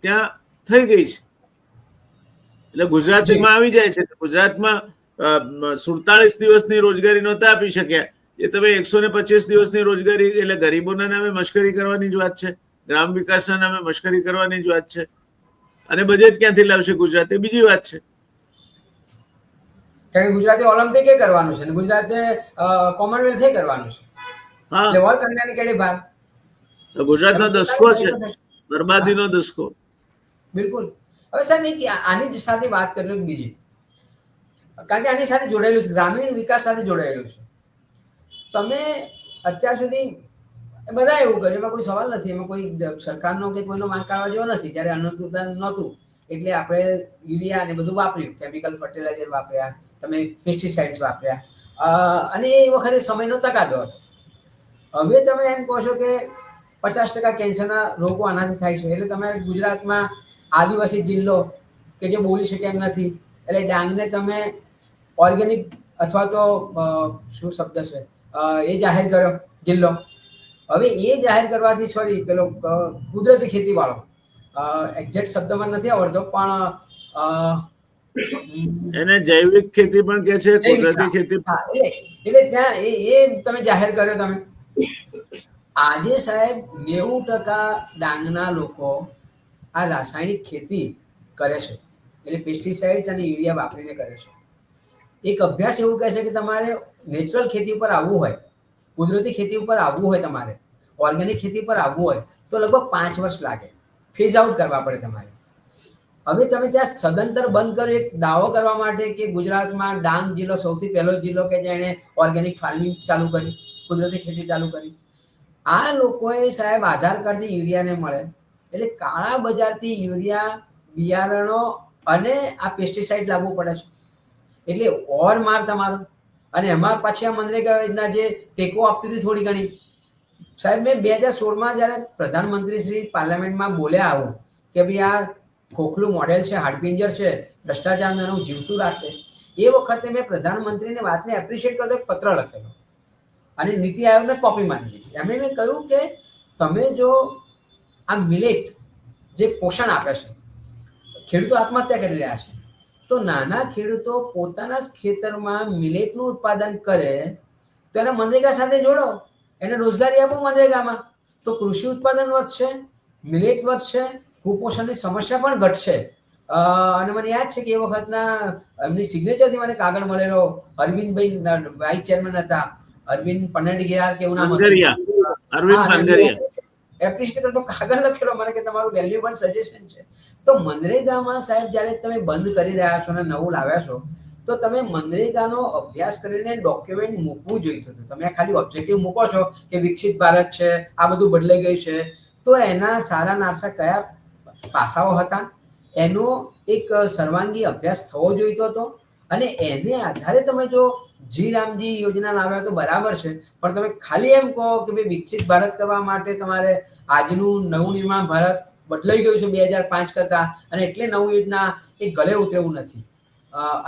ત્યાં થઈ ગઈ છે. એટલે ગુજરાતમાં આવી જાય છે. ગુજરાતમાં 47 દિવસની રોજગારી નહોતા આપી શક્યા, એ તમે 125 દિવસની રોજગારી, એટલે ગરીબોના નામે મશ્કરી કરવાની જ વાત છે, ગ્રામ વિકાસના નામે મશ્કરી કરવાની જ વાત છે. અને બજેટ ક્યાંથી લાવશે ગુજરાત એ બીજી વાત છે. કારણ કે ગુજરાતે ઓલિમ્પિક કરવાનું છે, ગુજરાતે કોમનવેલ્થ કરવાનું છે. એટલે વર્ક કન્યાની કેડી ભાગ ગુજરાતનો દસકો છે, બરબાદીનો દસકો. બિલકુલ. હવે સાહેબ આની સાથે વાત કરી બીજી, કારણ કે આની સાથે જોડાયેલું છે, ગ્રામીણ વિકાસ સાથે જોડાયેલું છે. તમે અત્યાર સુધી બધા એવું કર્યું, એમાં કોઈ સવાલ નથી, એમાં કોઈ સરકારનો કે કોઈનો માંગ કાઢવા જેવો નથી. જ્યારે અનુદાન નહોતું એટલે આપણે યુરિયા અને બધું વાપર્યું, કેમિકલ ફર્ટિલાઇઝર વાપર્યા, તમે પેસ્ટિસાઇડ્સ વાપર્યા, અને એ વખતે સમયનો તકાદો હતો. હવે તમે એમ કહો છો કે 50% કેન્સરના રોગો આનાથી થાય છે. એટલે તમારે ગુજરાતમાં આદિવાસી જિલ્લો કે જે બોલી શકે એમ નથી, એટલે ડાંગને તમે ઓર્ગેનિક અથવા તો શું શબ્દ છે એ જાહેર કર્યો જિલ્લો. હવે એ જાહેર કરવાથી સોરી પેલો કુદરતી ખેતી વાળો એક્ઝેક્ટ શબ્દમાં નથી આવડતો પણ એને જૈવિક ખેતી પણ કે છે, કુદરતી ખેતી. એટલે ત્યાં એ તમે જાહેર કર્યો તમે. આજે સાહેબ 90% ડાંગના લોકો આ રાસાયણિક ખેતી કરે છે, એટલે પેસ્ટિસાઇડ્સ અને યુરિયા વાપરીને કરે છે. એક અભ્યાસ એવું કહે છે કે તમારે નેચરલ ખેતી ઉપર આવવું હોય, કુદરતી ખેતી ઉપર આવવું હોય, તમારે ઓર્ગેનિક ખેતી પર આવવું હોય તો લગભગ 5 વર્ષ લાગે, ફેઝ આઉટ કરવા પડે તમારે. હવે તમે ત્યાં સદંતર બંધ કર્યો એક દાવો કરવા માટે કે ગુજરાતમાં ડાંગ જિલ્લો સૌથી પહેલો જિલ્લો કે જેણે ઓર્ગેનિક ફાર્મિંગ ચાલુ કરી, કુદરતી ખેતી ચાલુ કરી. આ લોકોએ સાહેબ આધાર કાર્ડથી યુરિયાને મળે, એટલે કાળા બજારથી યુરિયા, બિયારણો અને આ પેસ્ટિસાઇડ લાવવું પડે છે. એટલે ઓર માર તમારો. અને એમાં પાછી આ મનરેગા યોજના જે ટેકો આપતી હતી થોડી ઘણી, સાહેબ મેં 2016માં જ્યારે પ્રધાનમંત્રી શ્રી પાર્લામેન્ટમાં બોલ્યા આવું કે ભાઈ આ ખોખલું મોડેલ છે, હાડપિંજર છે, ભ્રષ્ટાચારનું જીવતું રાખે, એ વખતે મેં પ્રધાનમંત્રીની વાતને એપ્રિશિએટ કરતો એક પત્ર લખેલો અને નીતિ આયોગને કોપી મારી લીધી. એમાં મેં કહ્યું કે તમે જો આ મિલેટ જે પોષણ આપે છે, ખેડૂતો આત્મહત્યા કરી રહ્યા છે, તો નાના ખેડૂતો પોતાના જ ખેતરમાં મિલેટનું ઉત્પાદન કરે તો એને મનરેગા સાથે જોડો, એને રોજગારી આપો મનરેગામાં, તો કૃષિ ઉત્પાદન વધશે, મિલેટ વધશે, કુપોષણની સમસ્યા પણ ઘટશે. અને મને યાદ છે કે એ વખતના એમની સિગ્નેચરથી મને કાગળ મળેલો, અરવિંદભાઈ વાઇસ ચેરમેન હતા, અરવિંદ પન્નડીગિયાર કે એવું નામ હતું, એપ્રિશિએટ કરતો કાગળ લખેલો મને કે તમારું વેલ્યુબલ સજેશન છે. તો મનરેગામાં સાહેબ જ્યારે તમે બંધ કરી રહ્યા છો અને નવું લાવ્યા છો, તો તમે મનરેગાનો અભ્યાસ કરીને ડોક્યુમેન્ટ મૂકવું જોઈતું હતું. તમે ખાલી ઓબ્જેક્ટિવ મૂકો છો કે વિકસિત ભારત છે, આ બધું બદલાઈ ગયું છે, તો એના સારા નારસા કયા પાસાઓ હતા એનો એક સર્વાંગી અભ્યાસ થવો જોઈતો હતો. અને એને આધારે તમે જો જી રામજી યોજના લાવ્યા તો બરાબર છે, પણ તમે ખાલી એમ કહો કે ભાઈ વિકસિત ભારત કરવા માટે તમારે આજનું નવું નિર્માણ ભારત બદલાઈ ગયું છે 2005 કરતા, અને એટલે નવું યોજના એ ગળે ઉતરેવું નથી.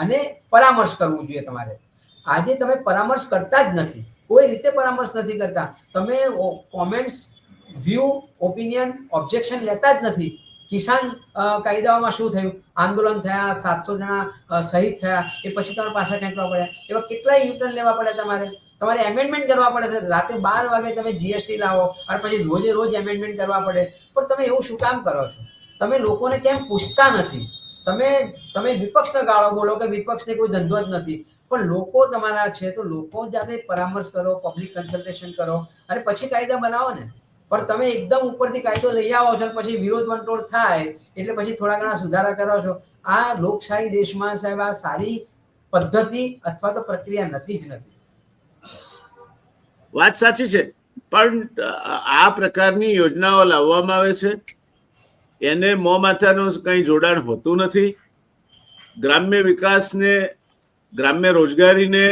અને પરામર્શ કરવું જોઈએ તમારે. આજે તમે પરામર્શ કરતા જ નથી, કોઈ રીતે પરામર્શ નથી કરતા. તમે કોમેન્ટ્સ, વ્યૂ, ઓપિનિયન, ઓબ્જેક્શન લેતા જ નથી. કિસાન કાયદાઓમાં શું થયું, આંદોલન થયા, 700 જણા શહીદ થયા, એ પછી તમારે પાછા ખેંચવા પડ્યા. એવા કેટલાય યુટર્ન લેવા પડે તમારે એમેન્ડમેન્ટ કરવા પડે છે. રાતે 12 વાગે તમે જીએસટી લાવો અને પછી રોજે રોજ એમેન્ડમેન્ટ કરવા પડે. પણ તમે એવું શું કામ કરો છો? તમે લોકોને કેમ પૂછતા નથી? તમે વિપક્ષને ગાળો બોલો કે વિપક્ષને કોઈ ધંધો જ નથી, પણ લોકો તમારા છે તો લોકો જાતે પરામર્શ કરો, પબ્લિક કન્સલ્ટેશન કરો અને પછી કાયદા બનાવો ને. પણ તમે એકદમ ઉપરથી કાયદો લઈ આવો છો, પછી વિરોધ વંટોળ થાય એટલે પછી થોડા ઘણા સુધારા કરો છો. આ લોકશાહી દેશમાં સાહેબ આ સારી પદ્ધતિ અથવા તો પ્રક્રિયા નથી જ નથી. વાત સાચી છે, પણ આ પ્રકારની યોજનાઓ લાવવામાં આવે છે, એને મોં માથાનું કંઈ જોડાણ હોતું નથી. ગ્રામ્ય વિકાસને, ગ્રામ્ય રોજગારીને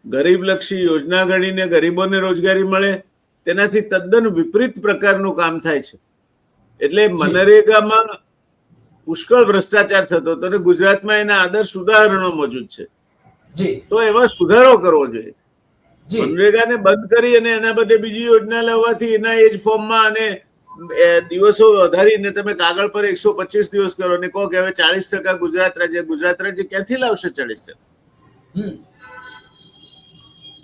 ગરીબલક્ષી યોજના ગણીને ગરીબોને રોજગારી મળે, તેનાથી તદ્દન વિપરીત પ્રકારનું કામ થાય છે. એટલે મનરેગામાં પુષ્કળ ભ્રષ્ટાચાર થતો હતો અને ગુજરાતમાં એના આદર્શ ઉદાહરણો મોજૂદ છે. તો એમાં સુધારો કરવો જોઈએ. મનરેગાને બંધ કરી અને એના બદલે બીજી યોજના લાવવાથી એના એજ ફોર્મમાં અને દિવસો વધારીને તમે કાગળ પર 125 દિવસ કરો અને કહો કે હવે 40% ગુજરાત રાજ્ય ક્યાંથી લાવશે 40%?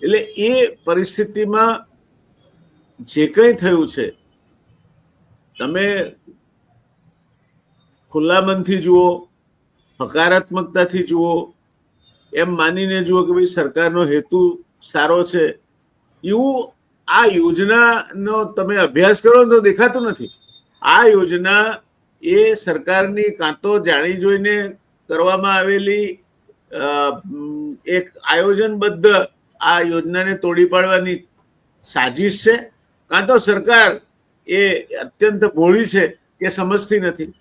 એટલે એ પરિસ્થિતિમાં જે કંઈ થયું છે, તમે ખુલ્લા મનથી જુઓ, હકારાત્મકતાથી જુઓ, એમ માનીને જુઓ કે ભાઈ સરકારનો હેતુ સારો છે, એવું આ યોજનાનો તમે અભ્યાસ કરો તો દેખાતું નથી. આ યોજના એ સરકારની કાં તો જાણી જોઈને કરવામાં આવેલી એક આયોજનબદ્ધ આ યોજનાને તોડી પાડવાની સાજિશ છે, કાં તો સરકાર એ અત્યંત ભોળી છે કે સમજતી નથી.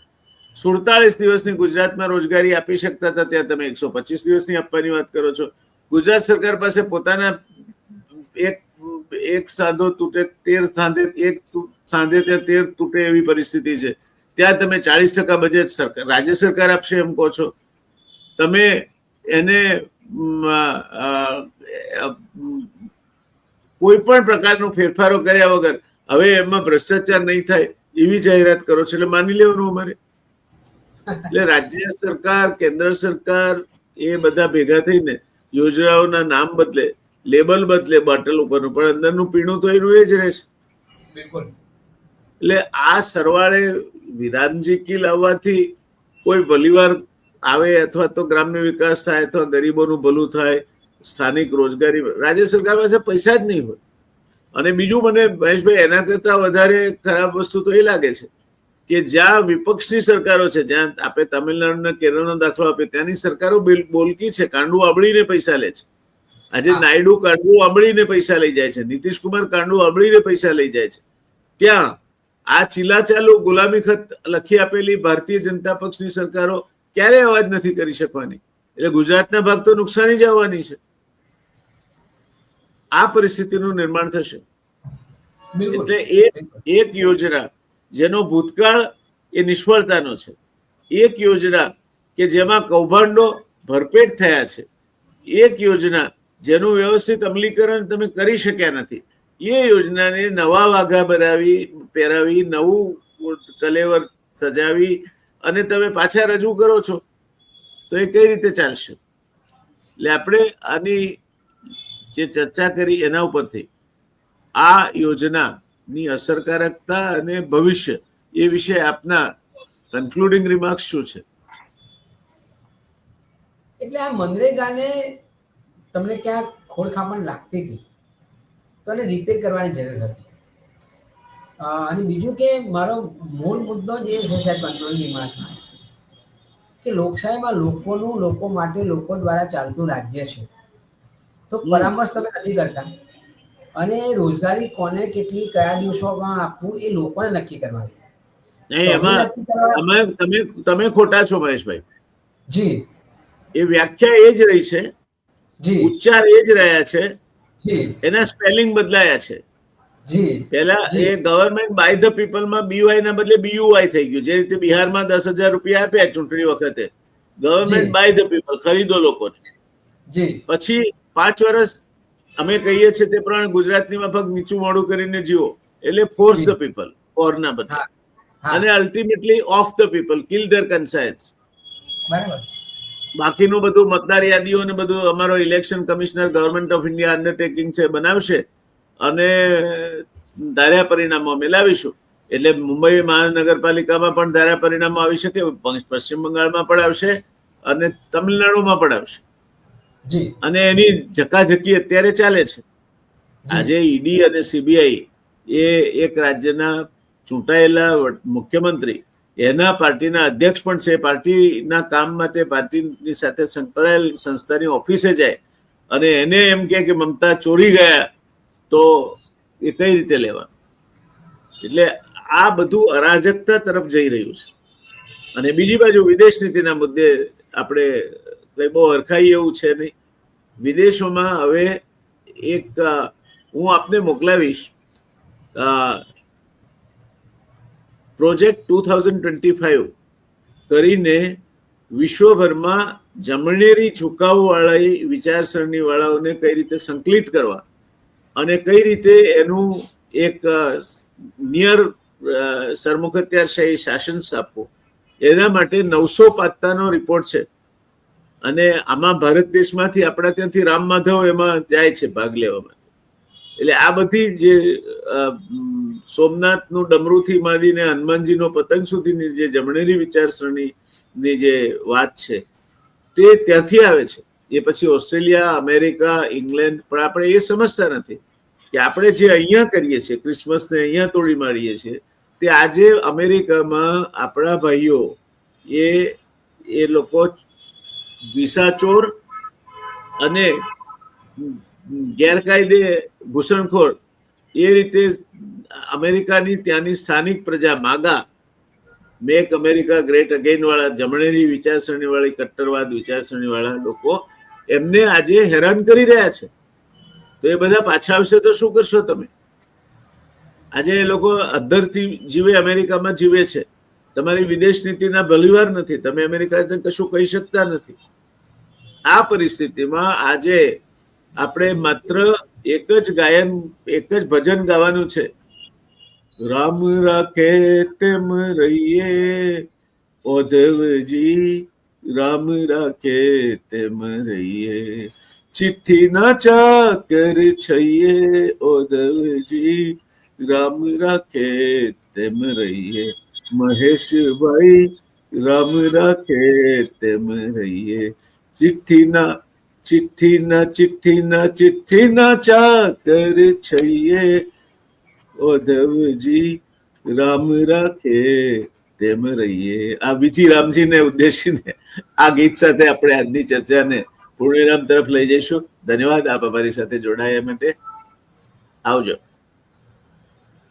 47 દિવસની ગુજરાતમાં રોજગારી આપી શકતા હતા, ત્યાં તમે 125 દિવસની આપવાની વાત કરો છો. ગુજરાત સરકાર પાસે પોતાના એક સાંધો તૂટે 13 સાંધે, એક સાંધે ત્યાં 13 તૂટે એવી પરિસ્થિતિ છે. ત્યાં તમે 40% બજેટ રાજ્ય સરકાર આપશે એમ કહો છો. તમે એને કોઈ પણ પ્રકારનો ફેરફારો કર્યા વગર હવે એમાં ભ્રષ્ટાચાર નહીં થાય એવી જાહેરાત કરો છો, એટલે માની લેવાનું અમારે. એટલે રાજ્ય સરકાર, કેન્દ્ર સરકાર એ બધા ભેગા થઈને યોજનાઓના નામ બદલે, લેબલ બદલે બોટલ ઉપરનું, પણ અંદરનું પીણું તો એનું એ જ રહેશે. બિલકુલ. એટલે આ સરવાળે વિરામજી કી લાવવાથી કોઈ ભલીવાર આવે અથવા તો ગ્રામ્ય વિકાસ થાય અથવા ગરીબોનું ભલું થાય, સ્થાનિક રોજગારી, રાજ્ય સરકાર પાસે પૈસા જ નહીં હોય. અને બીજું મને મહેશભાઈ એના કરતા વધારે ખરાબ વસ્તુ તો એ લાગે છે કે જ્યાં વિપક્ષની સરકારો છે, જ્યાં આપણે તમિલનાડુના કેરળનો દાખલો આપીએ, ત્યાંની સરકારો બોલકી છે, કાંડું આંબળીને પૈસા લે છે. આજે નાયડુ કાંડું આંબળીને પૈસા લઈ જાય છે, નીતિશ કુમાર કાંડું આંબળીને પૈસા લઈ જાય છે. ત્યાં આ ચીલાચાલુ ગુલામી ખત લખી આપેલી ભારતીય જનતા પક્ષની સરકારો ક્યારેય અવાજ નથી કરી શકવાની. એટલે ગુજરાતના ભાગ તો નુકસાની જ આવવાની છે. આ પરિસ્થિતિનું નિર્માણ થશે. એટલે એક યોજના જેનો ભૂતકાળ એ નિષ્ફળતાનો છે, એક યોજના કે જેમાં કૌભાંડો ભરપેટ થયા છે, એક યોજના જેનું વ્યવસ્થિત અમલીકરણ તમે કરી શક્યા નથી, એ યોજનાને નવા વાઘા પહેરાવી, નવું કલેવર સજાવી અને તમે પાછા રજૂ કરો છો, તો એ કઈ રીતે ચાલશે? એટલે આપણે આની જે ચર્ચા કરી એના ઉપરથી આ યોજનાની અસરકારકતા અને ભવિષ્ય એ વિશે આપના કન્ક્લુડિંગ રિમાર્ક્સ શું છે? એટલે આ મનરેગાને તમને ક્યાંક ખોળખામણ લાગતી હતી તો એને રિપેર કરવાની જરૂર હતી. અને બીજું કે મારો મૂળ મુદ્દો જ એ છે સાહેબ કંટ્રોલ રિમાર્કમાં, કે લોકશાહીમાં લોકોનું, લોકો માટે, લોકો દ્વારા ચાલતું રાજ્ય છે. તો પરામર્શ તમે નથી કરતા અને રોજગારી કોને કેટલી કયા દિવસોમાં આપવું એ લોકોને નક્કી કરવાની. તમે ખોટા છો મહેશભાઈ. જી, એ વ્યાખ્યા એ જ રહી છે, જી, ઉચ્ચાર એ જ રહ્યા છે, જી, એના સ્પેલિંગ બદલાયા છે. જી, પહેલા એ ગવર્મેન્ટ બાય ધ પીપલમાં બીવાય ના બદલે બીયુઆઈ થઈ ગયું. જે રીતે બિહારમાં 10,000 રૂપિયા આપ્યા ચૂંટણી વખતે, ગવર્મેન્ટ બાય ધ પીપલ, ખરીદો લોકોને. પછી 5 વર્ષ અમે કહીએ છીએ તે પ્રમાણે ગુજરાતની માફક નીચું મોડું કરીને જીવો, એટલે ફોર્સ ધ પીપલ, ફોરના બદલે, અને ultimately of the people, kill their conscience. બરાબર. બાકીનું બધું મતદાર યાદીઓ ને બધું અમારો election commissioner, government of India undertaking છે, બનાવશે અને ધાર્યા પરિણામો અમે લાવીશું. એટલે મુંબઈ મહાનગરપાલિકામાં પણ ધાર્યા પરિણામો આવી શકે, પશ્ચિમ બંગાળમાં પણ આવશે અને તમિલનાડુમાં પણ આવશે. અને એની ઝકાઝકી અત્યારે ચાલે છે. આજે ઈડી અને સીબીઆઈ એ એક રાજ્યના ચૂંટાયેલા મુખ્યમંત્રી, એના પાર્ટીના અધ્યક્ષ પણ છે, પાર્ટીના કામ માટે પાર્ટીની સાથે સંકળાયેલ સંસ્થાની ઓફિસે જાય અને એને એમ કે મમતા ચોરી ગયા, તો એ કઈ રીતે લેવાનું? એટલે આ બધું અરાજકતા તરફ જઈ રહ્યું છે. અને બીજી બાજુ વિદેશ નીતિના મુદ્દે આપણે કઈ બહુ હરખાઈ એવું છે નહીં. વિદેશોમાં હવે એક હું આપને મોકલાવીશ પ્રોજેક્ટ 2025 કરીને વિશ્વભરમાં જમણેરી ઝુકાવવાળી વિચારસરણી વાળાઓને કઈ રીતે સંકલિત કરવા અને કઈ રીતે એનું એક નિયર સરમુખત્યારશાહી શાસન આપવું, એના માટે 900 પાત્તાનો રિપોર્ટ છે. અને આમાં ભારત દેશમાંથી, આપણા ત્યાંથી રામ માધવ એમાં જાય છે ભાગ લેવા માટે. એટલે આ બધી જે સોમનાથનું ડમરૂથી માંડીને હનુમાનજીનો પતંગ સુધીની જે જમણેરી વિચારસરણીની જે વાત છે તે ત્યાંથી આવે છે. એ પછી ઓસ્ટ્રેલિયા, અમેરિકા, ઇંગ્લેન્ડ, પણ આપણે એ સમજતા નથી કે આપણે જે અહીંયા કરીએ છીએ, ક્રિસમસને અહીંયા તોડી મારીએ છીએ, તે આજે અમેરિકામાં આપણા ભાઈઓ એ લોકો વિસા ચોર અને ગેરકાયદે ઘૂસણખોર એ રીતે અમેરિકાની ત્યાંની સ્થાનિક પ્રજા, માગા, મેક અમેરિકા ગ્રેટ અગેન વાળા, જમણેરી વિચારસરણી વાળી, કટ્ટરવાદ વિચારસરણી વાળા લોકો એમને આજે હેરાન કરી રહ્યા છે. તો એ બધા પાછા આવશે તો શું કરશો તમે? આજે એ લોકો અધ્ધરથી જીવે, અમેરિકામાં જીવે છે. તમારી વિદેશ નીતિના ભલીવાર નથી, તમે અમેરિકાને કશું કહી શકતા નથી. આ પરિસ્થિતિમાં આજે આપણે માત્ર એક જ ભજન ગાવાનું છે. રામ રાખે તેમ રહીએ ઓધવજી, રામ રાખે તેમ રહીએ, ચિઠ્ઠી ના ચાકર છઈએ ઓધવજી, રામ રાખે તેમ રહીએ, મહેશભાઈ રામ રાખે તેમ રહીએ, ચિઠ્ઠી ના ચાકર છઈએ ઓધવજી, રામ રાખે તેમ રહીએ. આ બીજી રામજીને ઉદ્દેશીને આ ગીત સાથે આપણે આજની ચર્ચાને પૂર્ણવિરામ તરફ લઈ જઈશું. ધન્યવાદ આપ અમારી સાથે જોડાયા માટે. આવજો.